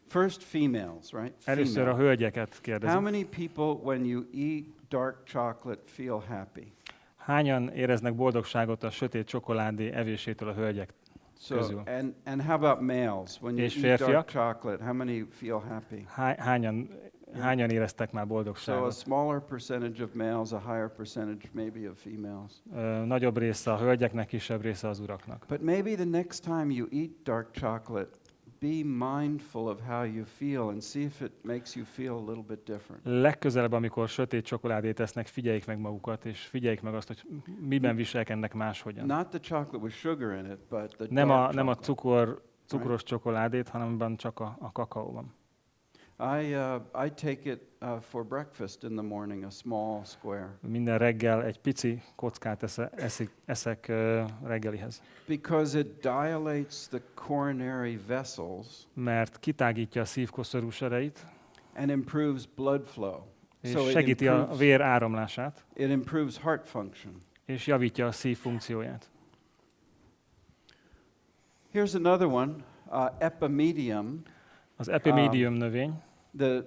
first females, right? Először a Female. hölgyeket How kérdezem. many people, when you eat dark chocolate, feel happy? Hányan éreznek boldogságot a sötét csokoládé evésétől a hölgyek So, közül? and how about males? When you És eat dark férfiak? chocolate, how many feel happy? Hányan éreztek már So a boldogságot? smaller percentage of males, a higher percentage maybe of females. Nagyobb része a hölgyeknek, kisebb része az uraknak. But maybe the next time you eat dark chocolate, be mindful of how you feel and see if it makes you feel a little bit different. Legközelebb, amikor sötét csokoládét esznek, figyeljék meg magukat, és figyeljék meg azt, hogy miben viselkednek máshogyan. Not the chocolate with sugar in it, but the Nem dark a chocolate. cukros csokoládét, hanem csak a kakaóban. I take it for breakfast in the morning, a small square. Minden reggel egy pici kockát eszek reggelihez. Because it dilates the coronary vessels Mert kitágítja a szívkoszorús ereit, and improves blood flow. És So segíti a vér áramlását, it improves heart function. és javítja a szív funkcióját. Here's another one, epimedium. Az epimedium növény, The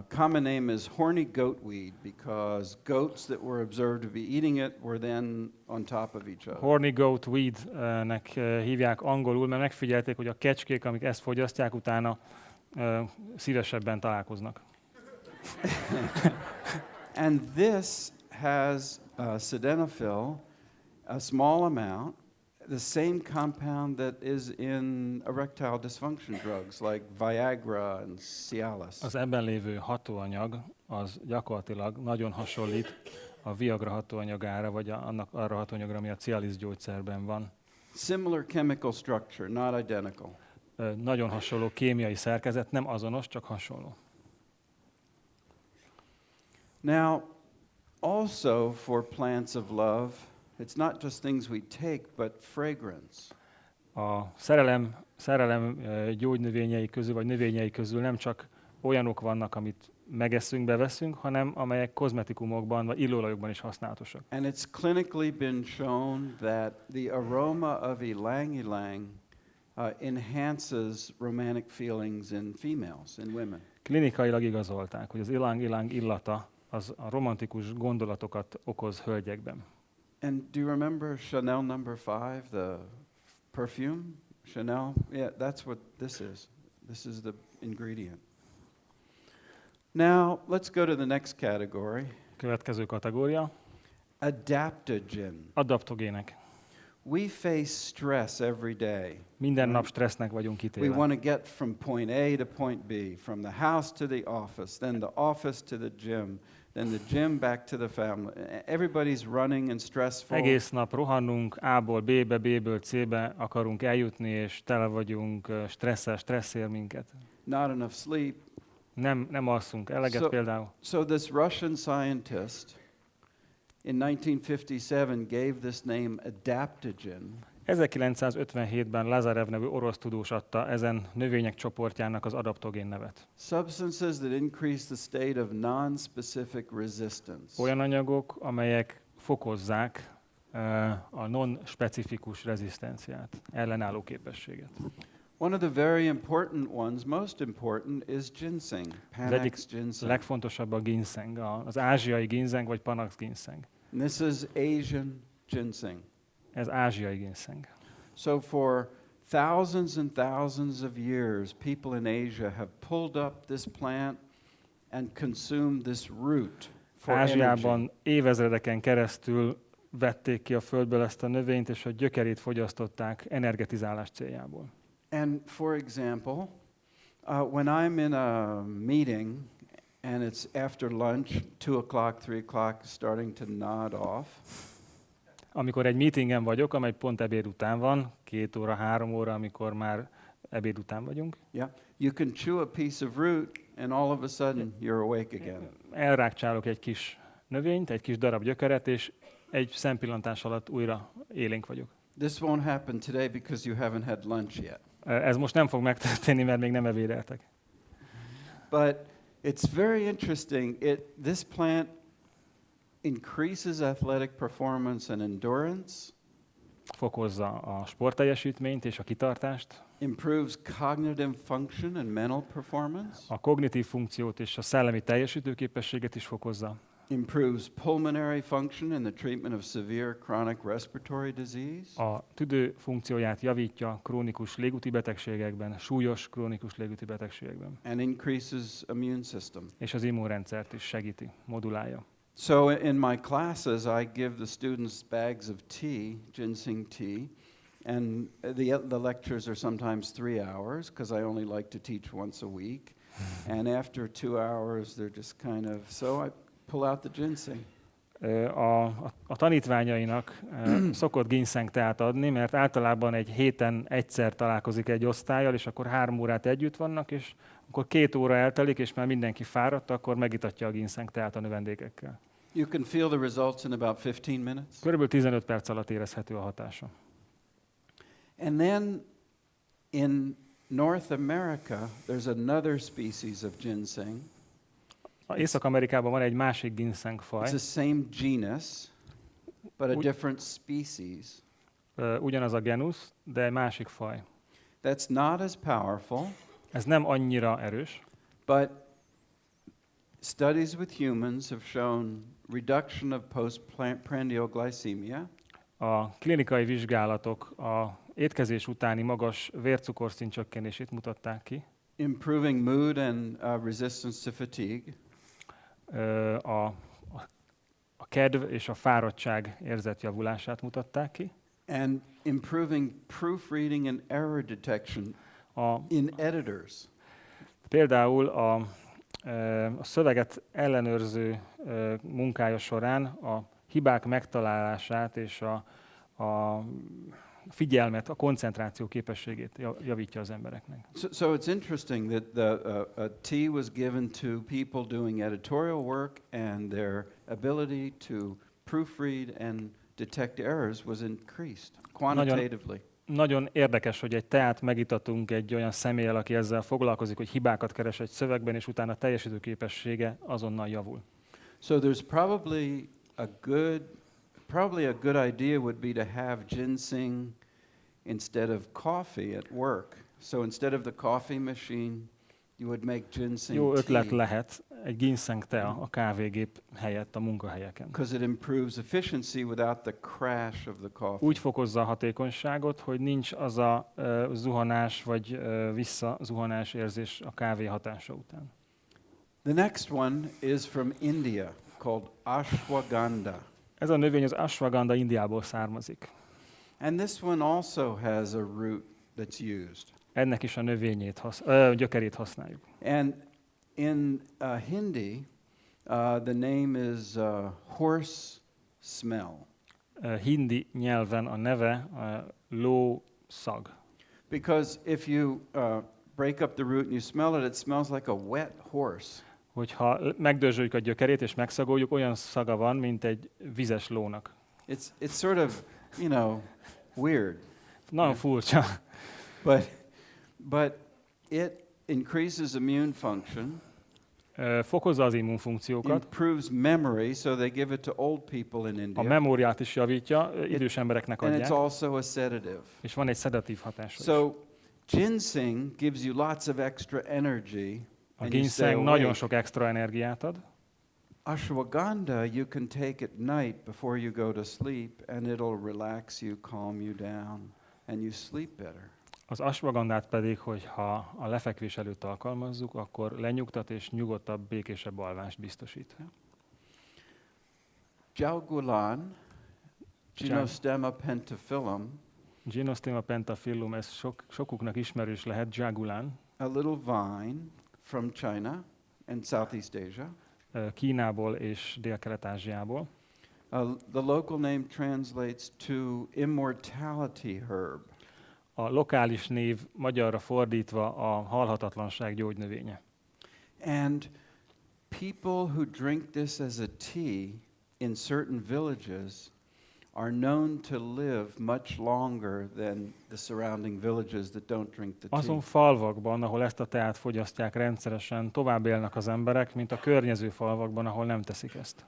common name is horny goatweed because goats that were observed to be eating it were then on top of each other. horny goat weed-nek hívják angolul, mert megfigyelték, hogy a kecskék, amik ezt fogyasztják, utána szívesebben találkoznak. And this has sildenafil, a small amount, the same compound that is in erectile dysfunction drugs like Viagra and Cialis. Az ebben lévő hatóanyag az gyakorlatilag nagyon hasonlít a Viagra hatóanyagára, vagy arra a hatóanyagra, ami a Cialis gyógyszerben van. Similar chemical structure, not identical. Nagyon hasonló kémiai szerkezet, nem azonos, csak hasonló. Now, also for plants of love, it's not just things we take, but fragrance. A szerelem gyógynövényei közül, vagy növényei közül nem csak olyanok vannak, amit megeszünk, beveszünk, hanem amelyek kozmetikumokban, vagy illóolajokban is használatosak. And it's clinically been shown that the aroma of ylang-ylang enhances romantic feelings in females, in women. Klinikailag igazolták, hogy az ylang-ylang illata az a romantikus gondolatokat okoz hölgyekben. And do you remember Chanel No. 5, the perfume? Chanel? Yeah, that's what this is. This is the ingredient. Now, let's go to the next category. Következő kategória. Adaptogen. Adaptogének. We face stress every day. Minden nap stressznek vagyunk We kitéve. want to get from point A to point B, from the house to the office, then the office to the gym, then the gym back to the family. Everybody's running and stressful. Egész nap rohannunk, A-ból B-be, B-ből C-be akarunk eljutni, és tele vagyunk stresszel, stresszél minket. Not enough sleep. Nem alszunk eleget például. So this Russian scientist in 1957 gave this name adaptogen. 1957-ben Lazarev nevű orosz tudós adta ezen növények csoportjának az adaptogén nevet. Substances that increase the state of non-specific resistance. Olyan anyagok, amelyek fokozzák a non-specifikus rezisztenciát, ellenálló képességet. One of the very important ones, most important, is ginseng, Az egyik Panax ginseng. legfontosabb a ginseng, az ázsiai ginseng vagy Panax ginseng. And this is Asian ginseng. Ez ázsiai ginseng. So for thousands and thousands of years, people in Asia have pulled up this plant and consumed this root for Ázsiában energy. évezredeken keresztül vették ki a földből ezt a növényt, és a gyökerét fogyasztották energetizálás céljából. And for example, when I'm in a meeting and it's after lunch, 2 o'clock, 3 o'clock, starting to nod off. Amikor egy meetingen vagyok, amely pont ebéd után van, 2 óra, 3 óra, amikor már ebéd után vagyunk. Yeah, you can chew a piece of root and all of a sudden you're awake again. Elrákcsálok egy kis növényt, egy kis darab gyökeret, és egy szempillantás alatt újra élénk vagyok. This won't happen today because you haven't had lunch yet. Ez most nem fog megtörténni, mert még nem ebédeltek. But it's very interesting. This plant increases athletic performance and endurance, Fokozza a sportteljesítményt és a kitartást, improves cognitive function and mental performance, a kognitív funkciót és a szellemi teljesítőképességet is fokozza, improves pulmonary function in the treatment of severe chronic respiratory disease, a tüdő funkcióját javítja krónikus légúti betegségekben, súlyos krónikus légúti betegségekben, and increases immune system. és az immunrendszert is segíti, modulálja. So in my classes, I give the students bags of tea, ginseng tea, and the lectures are sometimes 3 hours because I only like to teach once a week. And after 2 hours, they're just kind of, so I pull out the ginseng. A tanítványainak szokott ginseng teát adni, mert általában egy héten egyszer találkozik egy osztállyal, és akkor 3 órát együtt vannak, és akkor 2 óra eltelik, és már mindenki fáradt, akkor megitatja a ginseng teát a növendékekkel. You can feel the results in about 15 minutes. Körülbelül 15 perc alatt érezhető a hatása. And then in North America, there's another species of ginseng. Észak-Amerikában van egy másik It's ginsengfaj, the same genus, but a Úgy- different species. ugyanaz a genusz, de egy másik faj. That's not as powerful, Ez nem annyira erős, but studies with humans have shown reduction of postprandial glycemia, a klinikai vizsgálatok a étkezés utáni magas vércukorszint csökkenését mutatták ki, improving mood and resistance to fatigue, a kedv és a fáradtság érzet javulását mutatták ki, and improving proofreading and error detection a, in editors. például a szöveget ellenőrző munkája során a hibák megtalálását és a figyelmet, a koncentráció képességét javítja az embereknek. So it's interesting that a tea was given to people doing editorial work, and their ability to proofread and detect errors was increased quantitatively. Nagyon érdekes, hogy egy teát megitatunk egy olyan személlyel, aki ezzel foglalkozik, hogy hibákat keres egy szövegben, és utána a teljesítő képessége azonnal javul. So there's probably a good idea would be to have ginseng instead of coffee at work. So instead of the coffee machine, you would make ginseng Jó ötlet tea. lehet egy ginseng tea a kávégép helyett a munkahelyeken. Because it improves efficiency without the crash of the coffee. Úgy fokozza a hatékonyságot, hogy nincs az a zuhanás vagy visszazuhanás érzés a kávé hatása után. The next one is from India, called ashwagandha. Ez a növény az ashwagandha Indiából származik. And this one also has a root that's used. Ennek is a gyökerét használjuk. And in Hindi, the name is horse smell. Hindi nyelven a neve ló szag. Because if you break up the root and you smell it, it smells like a wet horse. Hogyha megdörzsöljük a gyökerét és megszagoljuk, olyan szaga van, mint egy vizes lónak. It's sort of, weird. Nagyon furcsa. But it increases immune function, Fokozza az immunfunkciókat, improves memory, so they give it to old people in a India. memóriát is javítja, idős embereknek And it's adják, also a sedative. és van egy szedatív hatása is. So ginseng gives you lots of extra energy. A and you stay ginseng nagyon awake. sok extra energiát ad. Ashwagandha you can take at night before you go to sleep, and it'll relax you, calm you down, and you sleep better. Az ashwagandhát pedig, hogyha a lefekvés előtt alkalmazzuk, akkor lenyugtat és nyugodtabb, békésebb alvást biztosít. Jaugulan, Gymnostemma pentaphyllum, Gymnostemma pentaphyllum, ez sokuknak ismerős lehet, Jagulán, a little vine from China and Southeast Asia. Kínából és Dél-Kelet-Ázsiából. The local name translates to immortality herb. A lokális név magyarra fordítva a halhatatlanság gyógynövénye. And people who drink this as a tea in certain villages are known to live much longer than the surrounding villages that don't drink the tea. Azon falvakban, ahol ezt a teát fogyasztják rendszeresen, tovább élnek az emberek, mint a környező falvakban, ahol nem teszik ezt.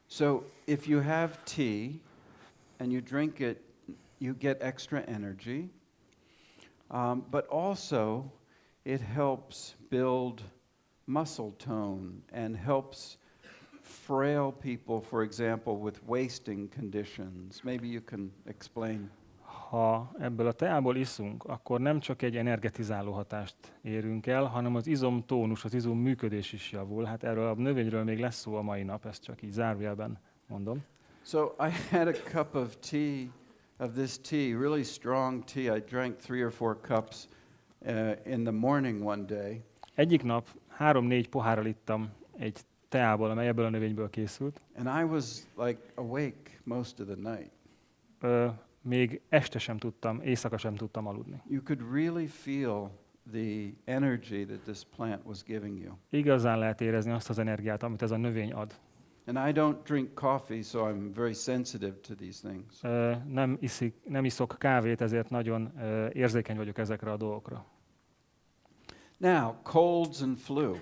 So if you have tea and you drink it, you get extra energy, but also it helps build muscle tone and helps frail people, for example, with wasting conditions. Maybe you can explain. Ha ebből a teából iszunk, akkor nem csak egy energetizáló hatást érünk el, hanem az izomtónus, az izom működés is javul. Hát erről a növényről még lesz szó a mai nap, ezt csak így zárójelben mondom. So I had a cup of tea, of this tea, really strong tea. I drank 3 or 4 cups in the morning one day. Egyik nap 3-4 pohárral ittam egy teából, amely ebből a növényből készült. And I was like awake most of the night. Még este sem tudtam, éjszaka sem tudtam aludni. You could really feel the energy that this plant was giving you. Igazán lehet érezni azt az energiát, amit ez a növény ad. And I don't drink coffee, so I'm very sensitive to these things. Nem iszok kávét, ezért nagyon érzékeny vagyok ezekre a dolgokra. Now, colds and flu.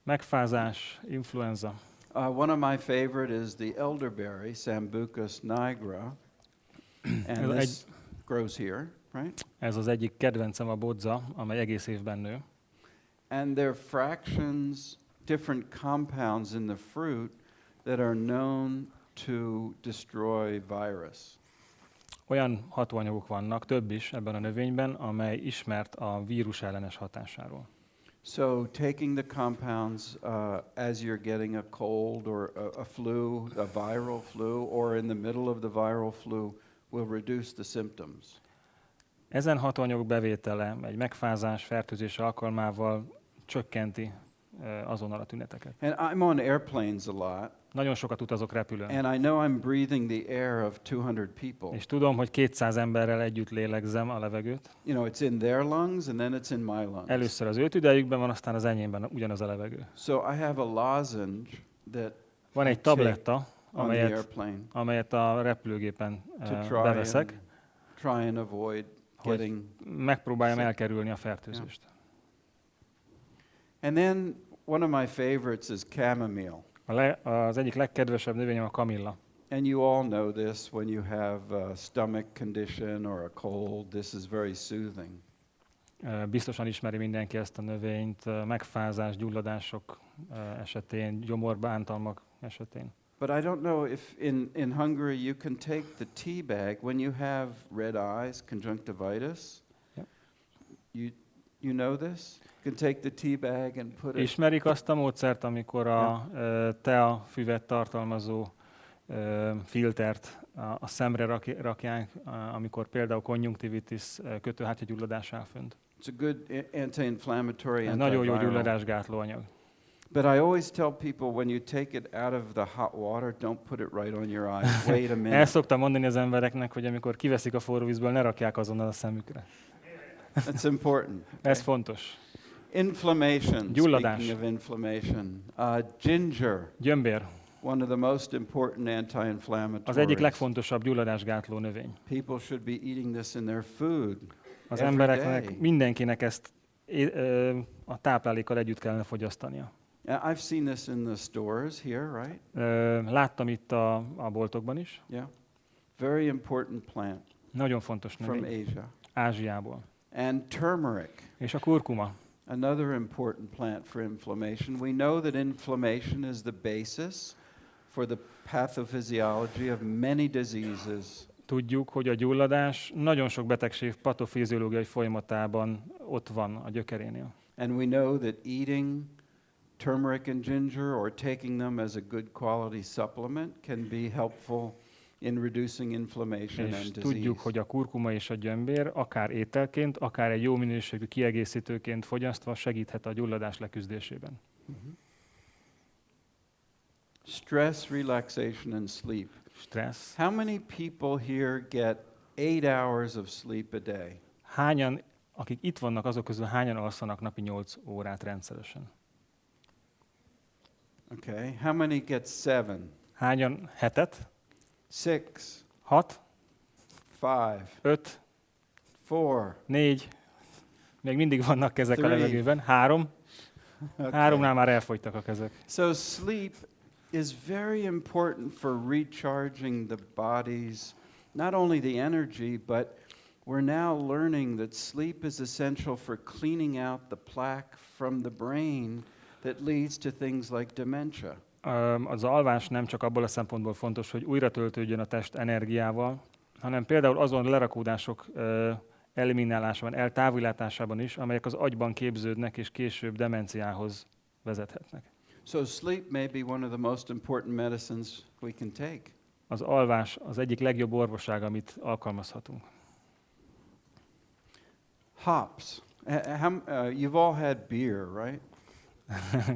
Megfázás, influenza. One of my favorite is the elderberry, Sambucus nigra, and this grows here, right? Ez az egyik kedvencem, a bodza, amely egész évben nő. And there are fractions, different compounds in the fruit that are known to destroy virus. Olyan hatóanyagok vannak, több is ebben a növényben, amely ismert a vírus ellenes hatásáról. So taking the compounds as you're getting a cold or a flu, a viral flu, or in the middle of the viral flu will reduce the symptoms. Ezen hatóanyagok bevétele egy megfázás, fertőzés alkalmával csökkenti azonnal a tüneteket. And I'm on airplanes a lot. Nagyon sokat utazok repülőn. And I know I'm breathing the air of 200 people. És tudom, hogy 200 emberrel együtt lélegzem a levegőt. You know, it's in their lungs and then it's in my lungs. Először az ő tüdejükben van, aztán az enyémben ugyanaz a levegő. So I have a lozenge that Van egy tabletta, on the airplane amelyet a repülőgépen to beveszek, try and avoid getting. megpróbáljam elkerülni a fertőzést. And then one of my favorites is chamomile. Az egyik legkedvesebb növényem a kamilla. And you all know this when you have a stomach condition or a cold. This is very soothing. Biztosan ismeri mindenki ezt a növényt, megfázás, gyulladások esetén, gyomorbántalmak esetén. But I don't know if in Hungary you can take the tea bag when you have red eyes, conjunctivitis. Yep. You know this? You can take the tea bag and put it. Ismerik azt a módszert, amikor a teafüvet tartalmazó filtert a szemre rakják, amikor például konjunktivitis, kötőhártyagyulladás áll fönt. It's a good anti-inflammatory, Ez nagyon jó antiviral. gyulladásgátló anyag. But I always tell people when you take it out of the hot water, don't put it right on your eyes. Wait a minute. El szoktam mondani az embereknek, hogy amikor kiveszik a forró vízből, ne rakják azonnal a szemükre. That's important. Ez fontos. Inflammation. Gyulladás. Speaking of inflammation, ginger. Gyömbér. One of the most important anti-inflammatories. Az egyik legfontosabb gyulladásgátló növény. People should be eating this in their food. Az every embereknek, day. mindenkinek ezt a táplálékkal együtt kellene fogyasztania. I've seen this in the stores here, right? Láttam itt a boltokban is. Yeah. Very important plant Nagyon fontos from növény. Asia. Ázsiából. And turmeric. És a kurkuma. Another important plant for inflammation. We know that inflammation is the basis for the pathophysiology of many diseases. Tudjuk, hogy a gyulladás nagyon sok betegség patofiziológiai folyamatában ott van a gyökerénél. And we know that eating turmeric and ginger or taking them as a good quality supplement can be helpful in reducing inflammation És and disease. tudjuk, hogy a kurkuma és a gyömbér akár ételként, akár egy jó minőségű kiegészítőként fogyasztva segíthet a gyulladás leküzdésében. Mm-hmm. Stress, relaxation and sleep. Stressz. How many people here get 8 hours of sleep a day? Hányan, akik itt vannak, azok közül hányan alszanak napi 8 órát rendszeresen? Okay. How many get 7? Hányan hetet? 6, 6, 5, 5, 4. 4, még mindig vannak kezek a Three. levegőben. 3, Okay. 3-nál már elfogytak a kezek. So sleep is very important for recharging the body's, not only the energy, but we're now learning that sleep is essential for cleaning out the plaque from the brain that leads to things like dementia. Az alvás nem csak abból a szempontból fontos, hogy újra töltődjön a test energiával, hanem például azon lerakódások eliminálásában, eltávolításában is, amelyek az agyban képződnek és később demenciához vezethetnek. So sleep may be one of the most important medicines we can take. Az alvás az egyik legjobb orvosság, amit alkalmazhatunk. Hops. You've all had beer, right?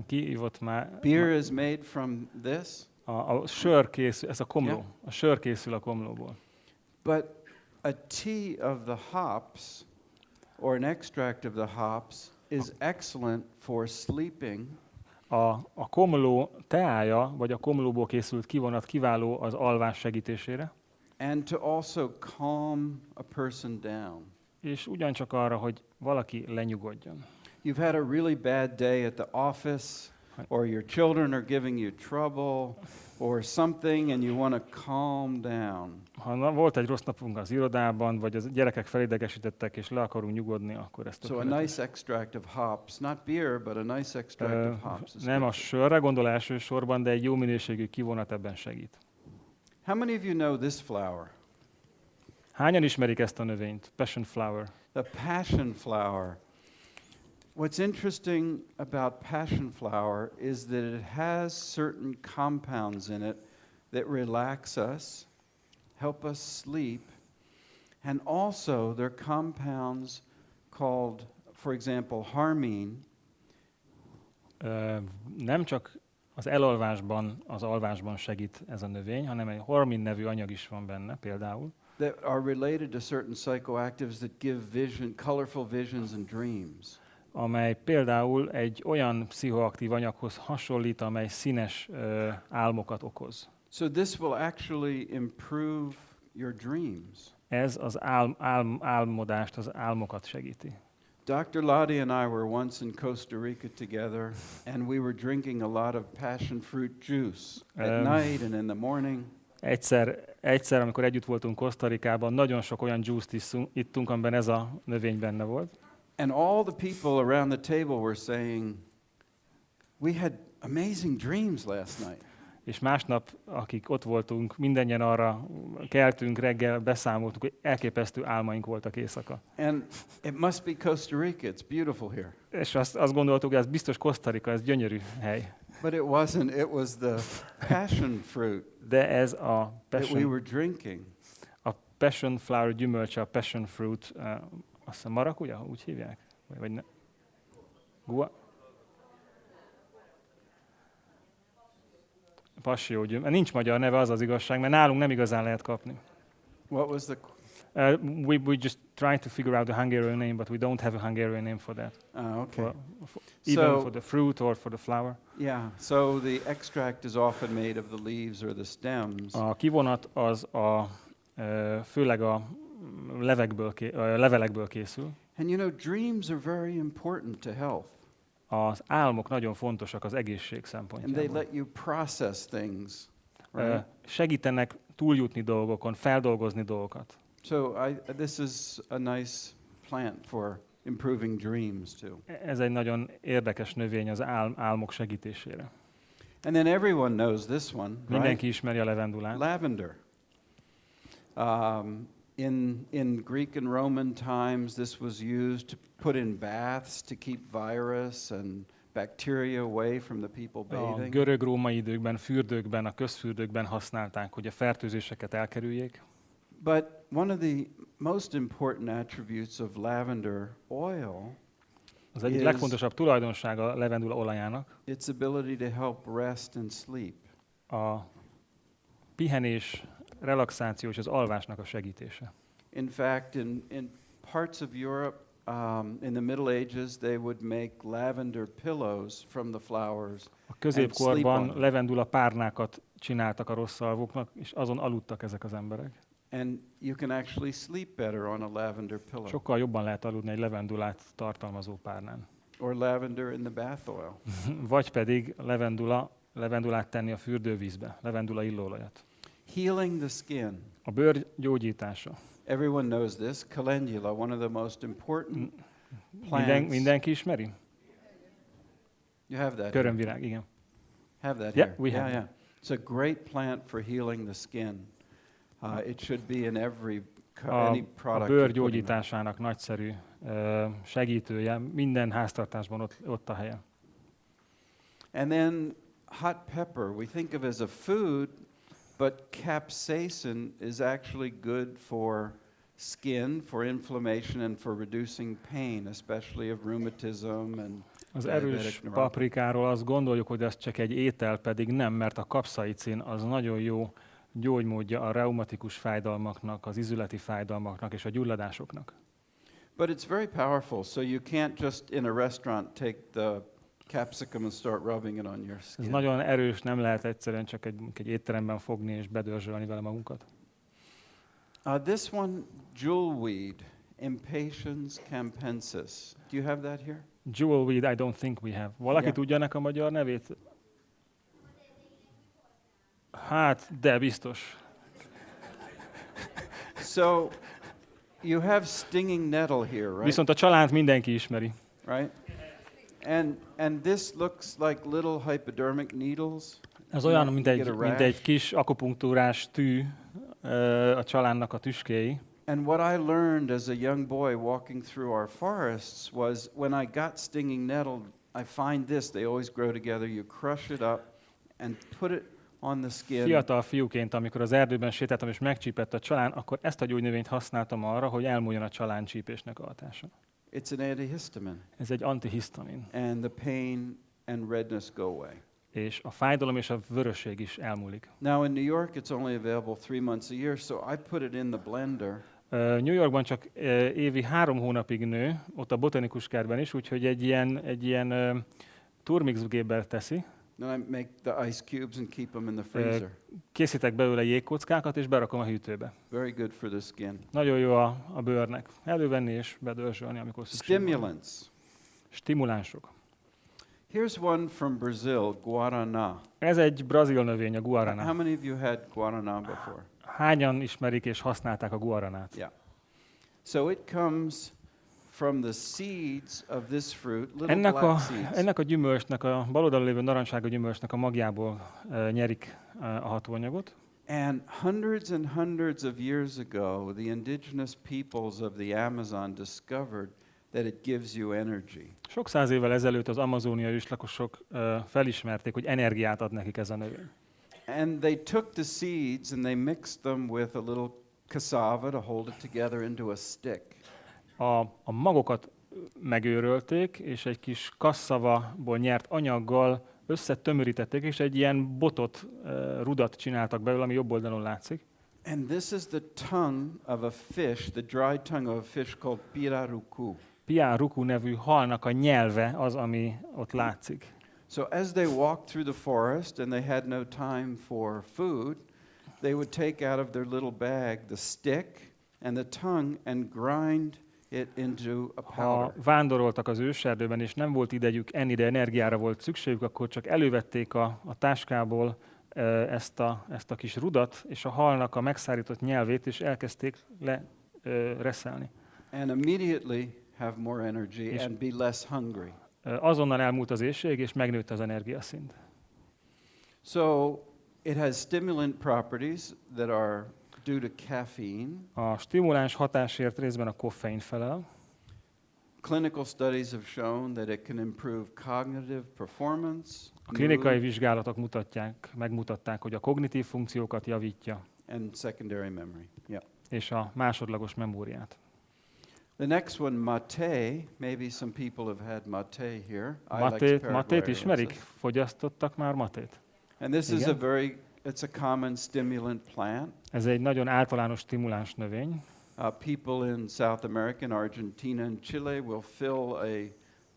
Ki ivott már? Beer is made from this. A sör készül, ez a komló. Yeah. A sör készül a komlóból. But a tea of the hops or an extract of the hops is excellent for sleeping. A komló teája, vagy a komlóból készült kivonat kiváló az alvás segítésére. And to also calm a person down. És ugyancsak arra, hogy valaki lenyugodjon. you've had a really bad day at the office, or your children are giving you trouble, or something, and you want to calm down. Ha volt egy rossz napunk az irodában, vagy az gyerekek felidegesítettek, és le akarunk nyugodni, akkor ezt So a nice extract of hops, not beer, but a nice extract of hops. Nem a sörre gondol elsősorban, de egy jó minőségű kivonat ebben segít. How many of you know this flower? Hányan ismerik ezt a növényt? Passion flower. The passion flower. What's interesting about passion flower is that it has certain compounds in it that relax us, help us sleep, and also there are compounds called, for example, harmine. Nem csak az alvásban segít ez a növény, hanem egy harmin nevű anyag is van benne például. That are related to certain psychoactives that give vision, colorful visions and dreams. Amely például egy olyan pszichoaktív anyaghoz hasonlít, amely színes álmokat okoz. So this will actually improve your dreams. Ez az álmodást, az álmokat segíti. Dr. Lottie and I were once in Costa Rica together, and we were drinking a lot of passion fruit juice at night and in the morning. Egyszer, amikor együtt voltunk Costa Ricában, nagyon sok olyan juice-t ittunk, amiben ez a növény benne volt. And all the people around the table were saying, we had amazing dreams last night. És másnap, akik ott voltunk, mindennyien arra keltünk reggel, beszámoltuk, hogy elképesztő álmaink voltak éjszaka. And it must be Costa Rica, it's beautiful here. És azt gondoltuk, hogy ez biztos Costa Rica, ez gyönyörű hely. But it wasn't, it was the passion fruit De ez a that we were drinking. passion flower gyümölcse, a passion fruit, azt hiszem marakuja, úgy hívják? Vagy ne? Passió gyümölcs. Nincs magyar neve, az az igazság, mert nálunk nem igazán lehet kapni. What was the... We just trying to figure out the Hungarian name, but we don't have a Hungarian name for that. Okay. Even for the fruit or for the flower. Yeah, so the extract is often made of the leaves or the stems. A kivonat az főleg a levelekből készül. And you know, dreams are very important to health. Az álmok nagyon fontosak az egészség And szempontjából. they let you process things, right? Segítenek túljutni dolgokon, feldolgozni dolgokat. So this is a nice plant for improving dreams too. Ez egy nagyon érdekes növény az álmok segítésére. And then everyone knows this one, right? Mindenki ismeri a levendulát. Lavender. In Greek and Roman times, this was used to put in baths to keep virus and bacteria away from the people A bathing. görög-római időkben, fürdőkben, a közfürdőkben használták, hogy a fertőzéseket elkerüljék. But one of the most important attributes of lavender oil Az egyik legfontosabb tulajdonsága a levendula olajának its ability to help rest and sleep. a pihenés, relaxáció és az alvásnak a segítése. In fact, in parts of Europe, in the Middle Ages, they would make lavender pillows from the flowers. A középkorban levendula párnákat csináltak a rosszalvóknak, és azon aludtak ezek az emberek. And you can actually sleep better on a lavender pillow. Sokkal jobban lehet aludni egy levendulát tartalmazó párnán. Or lavender in the bath oil. Vagy pedig levendulát tenni a fürdővízbe, levendula illóolajat. Healing the skin. A bőr gyógyítása. Everyone knows this. Calendula, one of the most important plants. Mindenki ismeri? You have that. Körömvirág, igen. Have that Yeah, here. we have Yeah. It's a great plant for healing the skin. It should be in any product. A bőr gyógyításának nagyszerű segítője, minden háztartásban ott a helye. And then hot pepper, we think of as a food, but capsaicin is actually good for skin, for inflammation and for reducing pain, especially of rheumatism and az erős paprikáról azt gondoljuk, hogy ez csak egy étel, pedig nem, mert a kapszaicin az nagyon jó gyógymódja a reumatikus fájdalmaknak, az izületi fájdalmaknak és a gyulladásoknak. But it's very powerful, so you can't just in a restaurant take the capsicum and start rubbing it on your skin. Ez nagyon erős, nem lehet egyszerűen csak egy étteremben fogni és bedörzsölni vele magunkat. This one, jewelweed, Impatiens campensis. Do you have that here? Jewelweed, I don't think we have. Valaki Yeah. tudja ennek a magyar nevét? Hát, de biztos. So you have stinging nettle here, right? Viszont a csalánt mindenki ismeri. Right? And this looks like little hypodermic needles. Ez olyan, You mint get a egy rash. kis akupunktúrás tű a csalánnak a tüskéi. And what I learned as a young boy walking through our forests was when I got stinging nettle, I find this, they always grow together. You crush it up and put it on the skin. Fiatal fiúként, amikor az erdőben sétáltam és megcsípett a csalán, akkor ezt a gyógynövényt használtam arra, hogy elmúljon a csaláncsípésnek a hatása. It's an antihistamine. Ez egy antihisztamin. And the pain and redness go away. És a fájdalom és a vörösség is elmúlik. Now in New York it's only available 3 months a year, so I put it in the blender. New Yorkban csak évi 3 hónapig nő, ott a botanikus kertben is, úgyhogy egy ilyen turmixgépben teszi. Then I make the ice cubes and keep them in the freezer. Készítek belőle jégkockákat és berakom a hűtőbe. Very good for the skin. Nagyon jó a bőrnek. Elővenni és bedörzsölni, amikor szükség van. Stimulants. Stimulánsok. Here's one from Brazil, guarana. Ez egy brazil növény, a How guarana. many of you had guarana before? Hányan ismerik és használták a guaranát? Yeah. So it comes from the seeds of this fruit, little black seeds. Ennek a gyümölcsnek, a bal oldalon lévő narancssárga gyümölcsnek a magjából nyerik a hatóanyagot. And hundreds of years ago, the indigenous peoples of the Amazon discovered that it gives you energy. Sok száz évvel ezelőtt az amazóniai őslakosok felismerték, hogy energiát ad nekik ez a növény. And they took the seeds and they mixed them with a little cassava to hold it together into a stick. A magokat megőrölték, és egy kis kasszavaból nyert anyaggal összetömörítették, és egy ilyen botot, rudat csináltak belőle, ami jobb oldalon látszik. And this is the tongue of a fish, the dried tongue of a fish called pirarucu. Pirarucu nevű halnak a nyelve az, ami ott látszik. So as they walked through the forest and they had no time for food, they would take out of their little bag the stick and the tongue and grind it into a Ha powder. vándoroltak az őserdőben, és nem volt idejük enni, de energiára volt szükségük, akkor csak elővették a táskából ezt a kis rudat, és a halnak a megszárított nyelvét, és elkezdték reszelni. And immediately have more energy És- and be less hungry. Azonnal elmúlt az éhség, és megnőtt az energiaszint. So it has stimulant properties that are due to caffeine. A stimuláns hatásért részben a koffein felel. Clinical studies have shown that it can improve cognitive performance, A klinikai mood, vizsgálatok megmutatták, hogy a kognitív funkciókat javítja, and secondary memory. Yeah. és a másodlagos memóriát. The next one, mate. Maybe some people have had mate here. I like Matét ismerik? Fogyasztottak már matét? And this is Igen. it's a common stimulant plant. Ez egy nagyon általános stimuláns növény. People in South America, in Argentina and Chile will fill a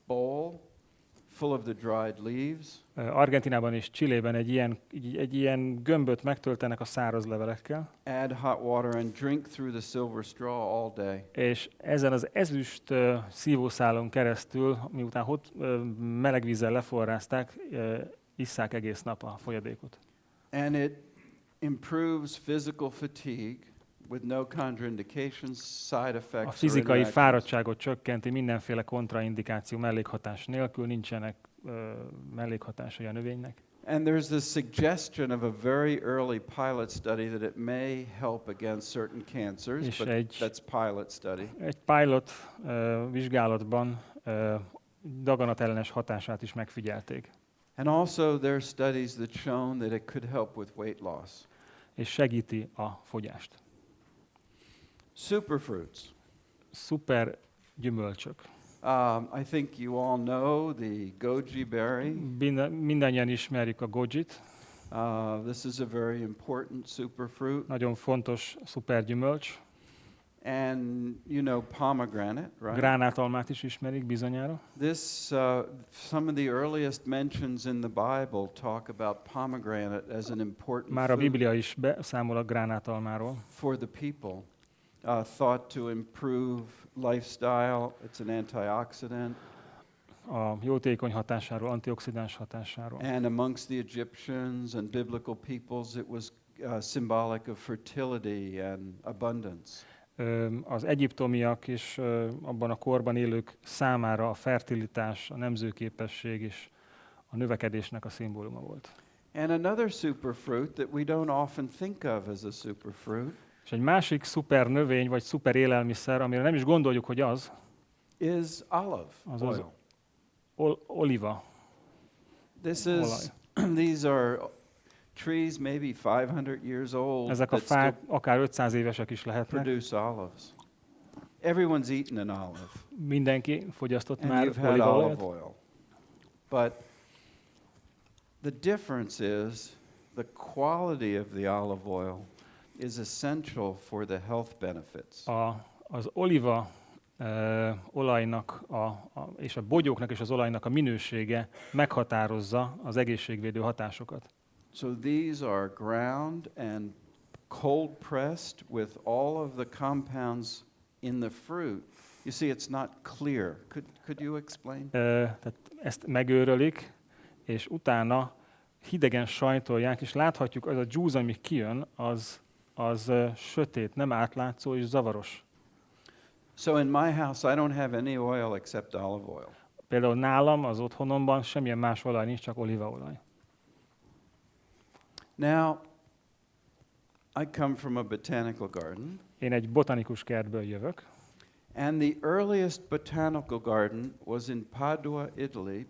bowl full of the dried leaves. Argentinában és Chilében egy ilyen gömböt megtöltenek a száraz levelekkel, Add hot water and drink through the silver straw all day. és ezen az ezüst szívószálon keresztül, miután meleg vízzel leforrázták, isszák egész nap a folyadékot. And it improves physical fatigue with no contraindications, side effects, A or fizikai interactions. fáradtságot csökkenti mindenféle kontraindikáció, mellékhatás nélkül, nincsenek mellékhatásai a növénynek. And there's this suggestion of a very early pilot study that it may help against certain cancers, És but that's pilot study. Egy pilot vizsgálatban daganatellenes hatását is megfigyelték, And also there are studies that shown that it could help with weight loss. és segíti a fogyást. Superfruits. Szuper gyümölcsök. I think you all know the goji berry. Mindannyian ismerjük a gojit, This is a very important superfruit. nagyon fontos szuper gyümölcs. And you know pomegranate, right? Gránátalmát is ismerik bizonyára. Some of the earliest mentions in the Bible talk about pomegranate as an important Már a food Biblia is beszámol a gránátalmáról. for the people. Thought to improve lifestyle. It's an antioxidant. a jótékony hatásáról, antioxidáns hatásáról. And amongst the Egyptians and biblical peoples, it was symbolic of fertility and abundance. Az egyiptomiak és abban a korban élők számára a fertilitás, a nemzőképesség és a növekedésnek a szimbóluma volt. And another superfruit that we don't often think of as a superfruit És egy másik szuper növény vagy szuper élelmiszer, amire nem is gondoljuk, hogy az, is olive az oil. oliva. These are trees maybe 500 years old Ezek a that still fák akár 500 évesek is lehetnek. produce olives. Everyone's eaten an olive, Mindenki fogyasztott and már you've had olívaolajat. olive oil. But the difference is the quality of the olive oil is essential for the health benefits. Az oliva olajnak és a bogyóknak és az olajnak a minősége meghatározza az egészségvédő hatásokat. So these are ground and cold pressed with all of the compounds in the fruit. You see, it's not clear. Could you explain? Tehát ezt megőrölik, és utána hidegen sajtolják, és láthatjuk, az a juice, ami kijön, az sötét, nem átlátszó és zavaros. So in my house, I don't have any oil except olive oil. Például nálam, az otthonomban semmilyen más olaj nincs, csak olívaolaj. Now, I come from a botanical garden, Én egy botanikus kertből jövök, and the earliest botanical garden was in Padua, Italy,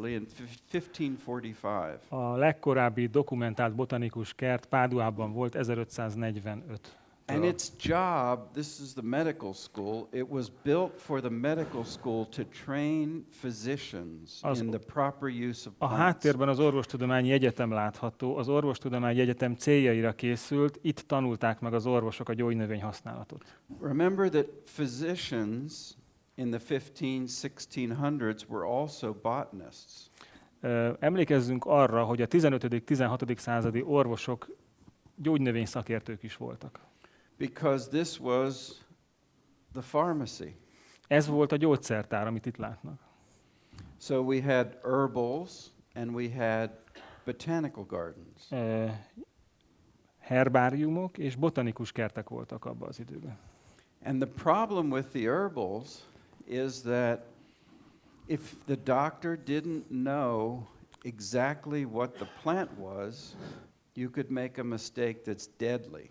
in 1545. a legkorábbi dokumentált botanikus kert Páduában volt 1545. And its job, this is the medical school, it was built for the medical school to train physicians in the proper use of A plants. háttérben az orvostudományi egyetem látható. Az orvostudományi egyetem céljaira készült, itt tanulták meg az orvosok a gyógynövény használatot. Remember that physicians in the 1500s, 1600s were also botanists. Emlékezzünk arra, hogy a 15.-16. századi orvosok gyógynövény szakértők is voltak. Because this was the pharmacy. Ez volt a gyógyszertár, amit itt látnak. So we had herbals and we had botanical gardens. Herbáriumok és botanikus kertek voltak abban az időben. And the problem with the herbals is that if the doctor didn't know exactly what the plant was, you could make a mistake that's deadly.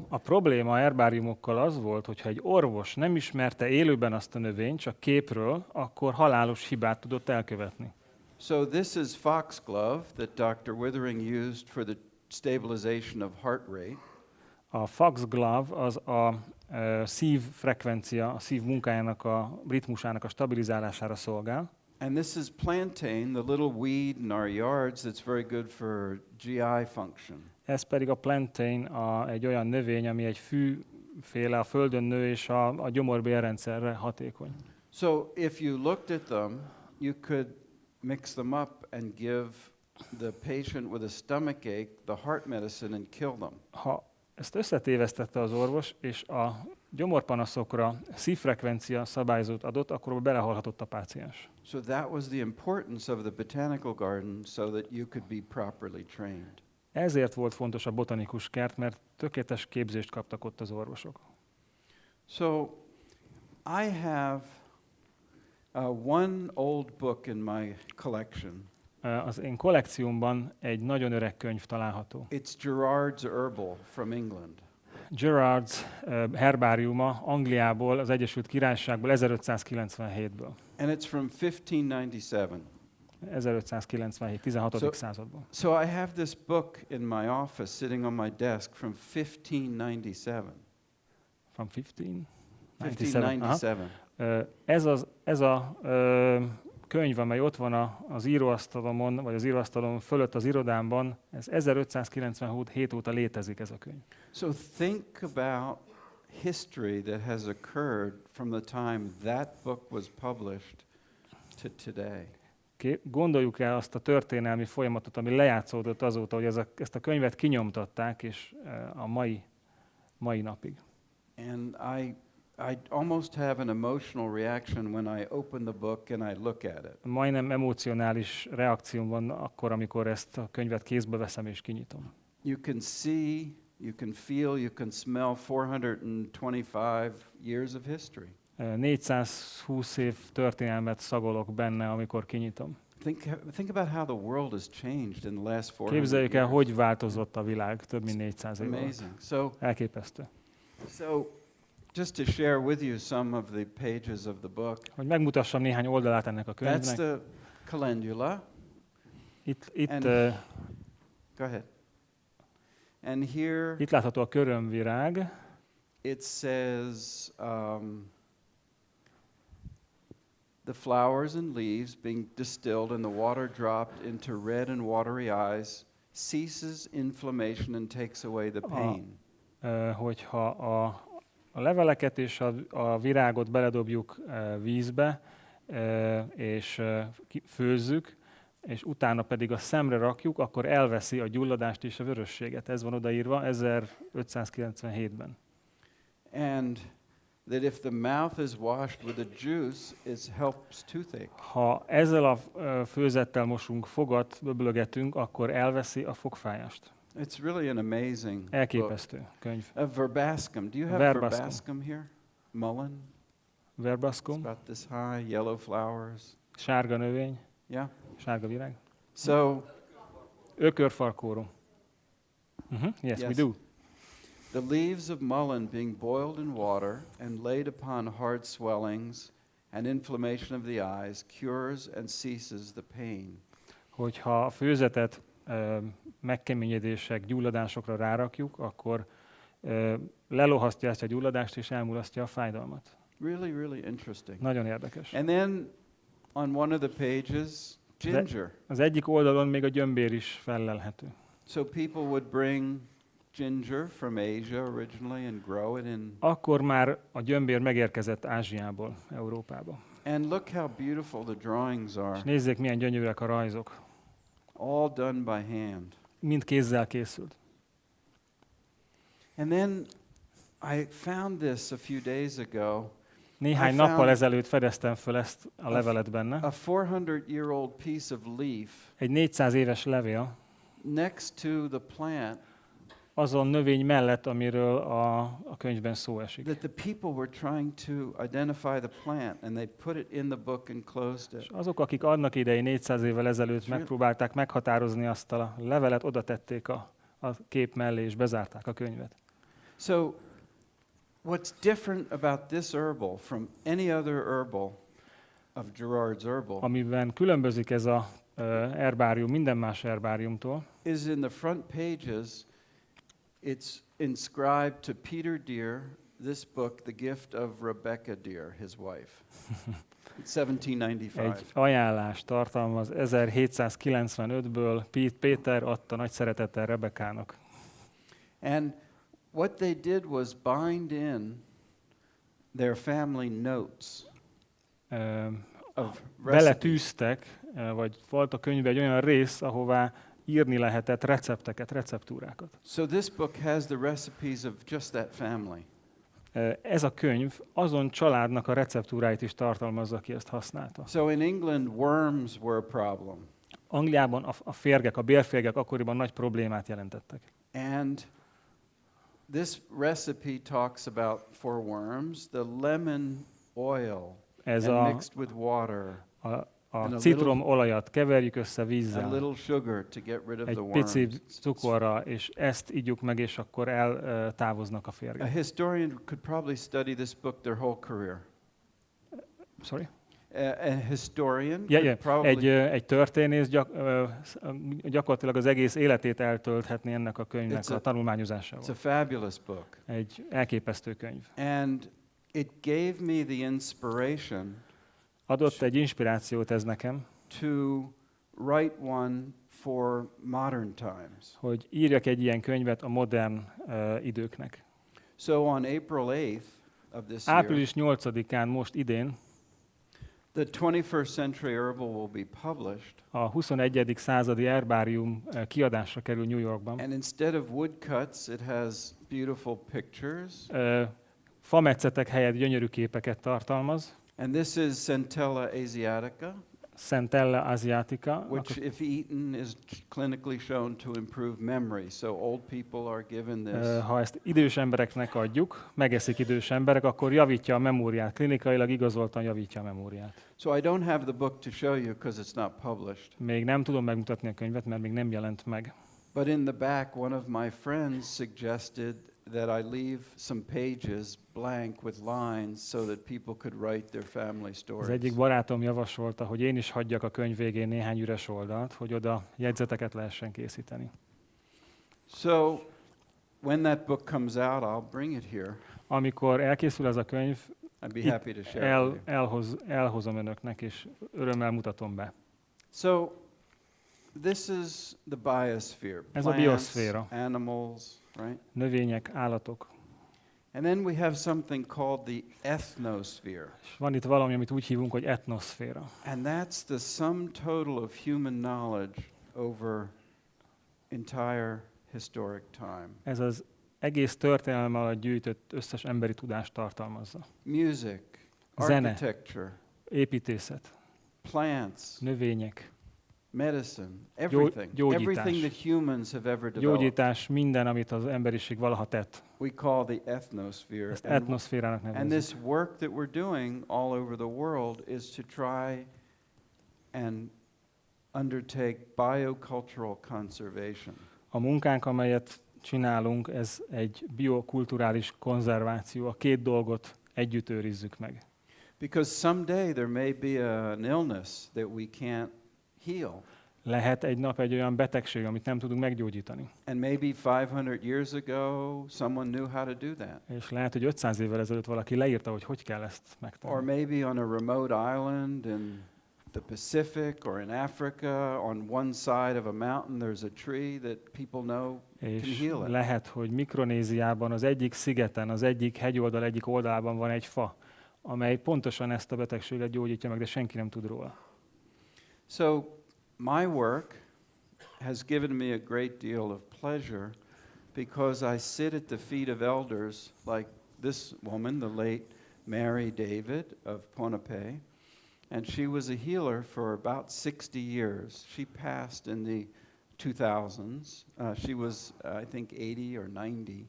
A probléma a herbáriumokkal az volt, hogyha egy orvos nem ismerte élőben azt a növényt, csak képről, akkor halálos hibát tudott elkövetni. So this is foxglove that Dr. Withering used for the stabilization of heart rate. A foxglove az a szívfrekvencia, a szív munkájának, a ritmusának a stabilizálására szolgál. And this is plantain, the little weed in our yards that's very good for GI function. Ez pedig a plantain, egy olyan növény, ami egy fűféle, a földön nő, és a gyomorbélrendszerre hatékony. So if you looked at them, you could mix them up and give the patient with a stomachache the heart medicine and kill them. Ha ezt összetévesztette az orvos, és a gyomorpanaszokra szívfrekvencia szabályzót adott, akkor belehalhatott a páciens. So that was the importance of the botanical garden so that you could be properly trained. Ezért volt fontos a botanikus kert, mert tökéletes képzést kaptak ott az orvosok. So I have one old book in my collection. Az én kollekciómban egy nagyon öreg könyv található. It's Gerard's Herbal from England. Gerard's herbáriuma Angliából, az Egyesült Királyságból 1597-ből. And it's from 1597. 1597, 16. századból. So I have this book in my office sitting on my desk from 1597. From 15? 1597. Ez a könyv, amely ott van az íróasztalomon, vagy az íróasztalom fölött az irodámban, ez 1597 óta létezik ez a könyv. So think about history that has occurred from the time that book was published to today. Gondoljuk el azt a történelmi folyamatot, ami lejátszódott azóta, hogy ezt a könyvet kinyomtatták, és a mai napig. And I almost have an emotional reaction when I open the book and I look at it. Majdnem emocionális reakcióm van akkor, amikor ezt a könyvet kézbe veszem és kinyitom. You can see, you can feel, you can smell 425 years of history. 420 év történelmet szagolok benne, amikor kinyitom. Think about how the world has changed in the last 400 Képzeljük el, years. hogy változott a világ több mint 400 év alatt. Amazing. Elképesztő. So just to share with you some of the pages of the book. Hogy megmutassam néhány oldalát ennek a That's könyvnek. the calendula. Go ahead. And here Itt látható a körömvirág. it says the flowers and leaves being distilled and the water dropped into red and watery eyes ceases inflammation and takes away the pain. Hogyha a leveleket és a virágot beledobjuk vízbe, és főzzük, és utána pedig a szemre rakjuk, akkor elveszi a gyulladást és a vörösséget. Ez van odaírva 1597-ben. And that if the mouth is washed with a juice, it helps toothache. Ha ezzel a főzettel mosunk fogat, böblögetünk, akkor elveszi a fogfájást. It's really an amazing book. Elképesztő könyv. Verbascum. Do you have Verbascum. verbascum here? Mullen? It's Verbascum, about this high, yellow flowers. sárga növény, Yeah? sárga virág. So Ökörfarkórum. Yes, we Yes. do. the leaves of mullein being boiled in water and laid upon hard swellings and inflammation of the eyes cures and ceases the pain. Hogyha a főzetet megkeményedések, gyulladásokra rárakjuk, akkor lelohasztja ezt a gyulladást és elmulasztja a fájdalmat. Really, really interesting. Nagyon érdekes. And then on one of the pages, ginger. Az egyik oldalon még a gyömbér is fellelhető. So people would bring ginger from Asia originally and grow it in. Akkor már a gyömbér megérkezett Ázsiából, Európába. And look how beautiful the drawings are. És nézzék, milyen gyönyörűek a rajzok. All done by hand. Mind kézzel készült. And then I found this a few days ago. Néhány I nappal found ezelőtt fedeztem föl ezt a levelet benne. A 400-year-old piece of leaf Egy 400 éves levél next to the plant azon növény mellett, amiről a könyvben szó esik. that the people were trying to identify the plant and they put it in the book and closed És it. azok, akik annak idején 400 évvel ezelőtt megpróbálták meghatározni azt a levelet, oda tették a kép mellé, és bezárták a könyvet. So what's different about this herbal from any other herbal of Gerard's herbal Amiben különbözik ez a herbárium minden más herbáriumtól, is in the front pages it's inscribed to Peter Deer, this book, The Gift of Rebecca Deer, his wife. It's 1795. egy ajánlást tartalmaz 1795-ből Péter adta nagy szeretettel Rebekának. And what they did was bind in their family notes of recipes. Beletűztek, vagy volt a könyvben egy olyan rész, ahová írni lehetett recepteket, receptúrákat. So this book has the recipes of just that family. Ez a könyv azon családnak a receptúráit is tartalmazza, aki ezt használta. So in England, worms were a problem. Angliában a férgek, a bélférgek akkoriban nagy problémát jelentettek. And this recipe talks about, for worms, the lemon oil Ez and mixed with water, a citromolajat keverjük össze a vízzel, little sugar to get rid of the egy worms. pici cukorra, és ezt igyuk meg, és akkor eltávoznak a A férgek. historian could probably study this book their whole career. Sorry? A historian could probably Egy történész gyakorlatilag az egész életét eltölthetné ennek a könyvnek a tanulmányozásával. It's a fabulous book. Egy elképesztő könyv. And it gave me the inspiration Adott egy inspirációt ez nekem, to write one for modern times. hogy írjak egy ilyen könyvet a modern időknek. So on April 8th of this year, Április 8-án most idén the 21st Century Herbal will be published. a 21. századi herbárium kiadásra kerül New Yorkban. And instead of woodcuts, it has beautiful pictures. Fametszetek helyett gyönyörű képeket tartalmaz. And this is Centella asiatica, Centella asiatica, which if eaten is clinically shown to improve memory. So old people are given this. ha ezt idős embereknek adjuk, megeszik idős emberek, akkor javítja a memóriát. Klinikailag igazoltan javítja a memóriát. So I don't have the book to show you because it's not published. Még nem tudom megmutatni a könyvet, mert még nem jelent meg. But in the back, one of my friends suggested that I leave some pages blank with lines so that people could write their family Az stories. egyik barátom javasolta, hogy én is hagyjak a könyv végén néhány üres oldalt, hogy oda jegyzeteket lehessen készíteni. So when that book comes out, I'll bring it here. Amikor elkészül ez a könyv, I'd be happy to share it with you. elhozom önöknek, és örömmel mutatom be. So this is the biosphere. Ez a Plants, bioszféra. animals, right? Növények, állatok. And then we have something called the ethnosphere. És van itt valami, amit úgy hívunk, hogy etnoszféra. And that's the sum total of human knowledge over entire historic time. Ez az egész történelem alatt gyűjtött összes emberi tudást tartalmazza. Music, Zene. architecture, Építészet, plants, növények, medicine, everything. gyógyítás. Everything that humans have ever developed. gyógyítás, minden, amit az emberiség valaha tett. We call the ethnosphere. Ezt And etnoszférának And nevezzük. this work that we're doing all over the world is to try and undertake biocultural conservation. A munkánk, amelyet csinálunk, ez egy biokulturális konzerváció. A két dolgot együtt őrizzük meg. Because someday there may be an illness that we can't heal. Lehet egy nap egy olyan betegség, amit nem tudunk meggyógyítani. And maybe 500 years ago someone knew how to do that. És lehet, hogy 500 évvel ezelőtt valaki leírta, hogy kell ezt Or megtenni. maybe on a remote island in the Pacific or in Africa, on one side of a mountain there's a tree that people know can És heal it. lehet, hogy Mikronéziában, az egyik szigeten, az egyik hegyoldal egyik oldalában van egy fa, amely pontosan ezt a betegséget gyógyítja meg, de senki nem tud róla. So my work has given me a great deal of pleasure because I sit at the feet of elders like this woman, the late Mary David of Pohnpei, and she was a healer for about 60 years. She passed in the 2000s. She was, I think, 80 or 90.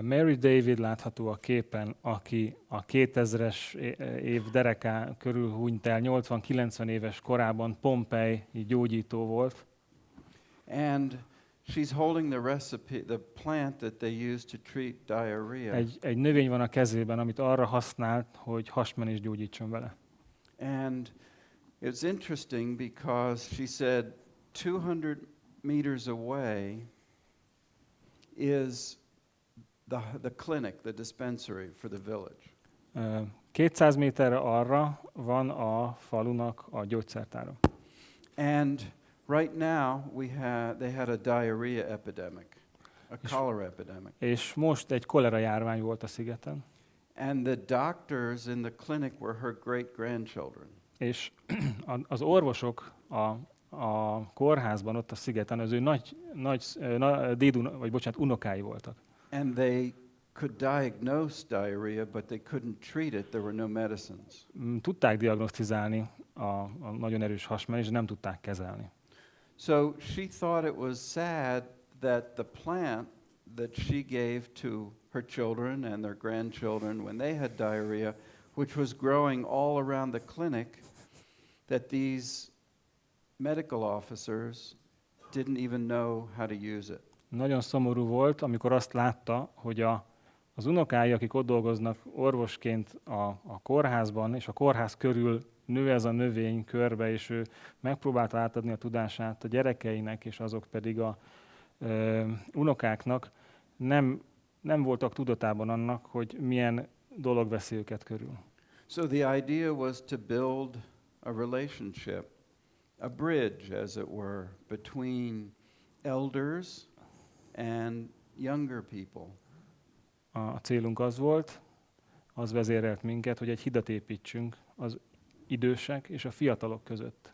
Mary David látható a képen, aki a 2000-es év dereká körül hunyt el, 80-90 éves korában Pompei gyógyító volt. And she's holding the recipe, the plant that they use to treat diarrhea. Egy növény van a kezében, amit arra használt, hogy hasmenést gyógyítson vele. And it's interesting because she said 200 meters away is the clinic, the dispensary for the village. 200 méterre arra van a falunak a gyógyszertára. And right now they had a diarrhea epidemic, a cholera epidemic. És most egy kolera járvány volt a szigeten. And the doctors in the clinic were her great-grandchildren. És az orvosok a kórházban ott a szigeten az ő unokái voltak. And they could diagnose diarrhea, but they couldn't treat it. There were no medicines. Tudták diagnosztizálni a nagyon erős hasmenést, de nem tudták kezelni. So she thought it was sad that the plant that she gave to her children and their grandchildren when they had diarrhea, which was growing all around the clinic, that these medical officers didn't even know how to use it. Nagyon szomorú volt, amikor azt látta, hogy az unokái, akik ott dolgoznak orvosként a kórházban, és a kórház körül nő ez a növény körbe, és ő megpróbálta átadni a tudását a gyerekeinek, és azok pedig a unokáknak nem voltak tudatában annak, hogy milyen dolog veszi őket körül. So the idea was to build a relationship, a bridge, as it were, between elders and younger people. A célunk az volt, az vezérelt minket, hogy egy hidat építsünk az idősek és a fiatalok között.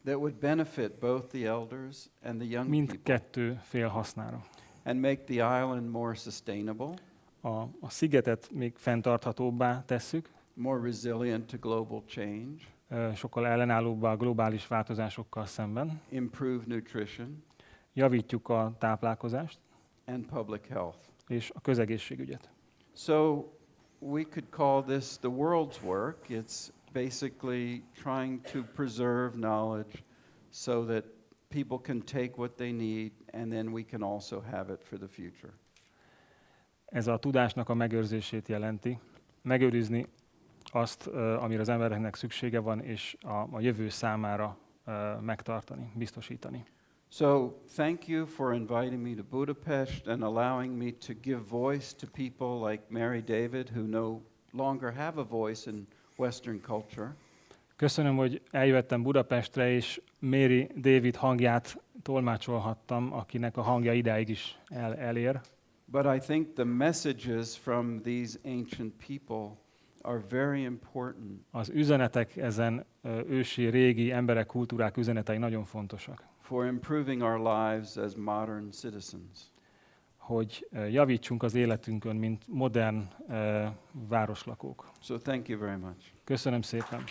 That would benefit both the elders and the young people. Mindkettő fél hasznára. And make the island more sustainable. A szigetet még fenntarthatóbbá tesszük, more resilient to global change, sokkal ellenállóbbá a globális változásokkal szemben. improve nutrition, Javítjuk a táplálkozást and public health. és a közegészségügyet. So we could call this the world's work. It's basically trying to preserve knowledge so that people can take what they need and then we can also have it for the future. Ez a tudásnak a megőrzését jelenti. Megőrizni azt, amire az embereknek szüksége van, és a jövő számára megtartani, biztosítani. So thank you for inviting me to Budapest and allowing me to give voice to people like Mary David who no longer have a voice in Western culture. Köszönöm, hogy eljöttem Budapestre, és Mary David hangját tolmácsolhattam, akinek a hangja idáig is elér. But I think the messages from these ancient people are very important. Az üzenetek ezen ősi, régi emberek, kultúrák üzenetei nagyon fontosak. For improving our lives as modern citizens. Hogy javítsunk az életünkön, mint modern városlakók. So thank you very much. Köszönöm szépen!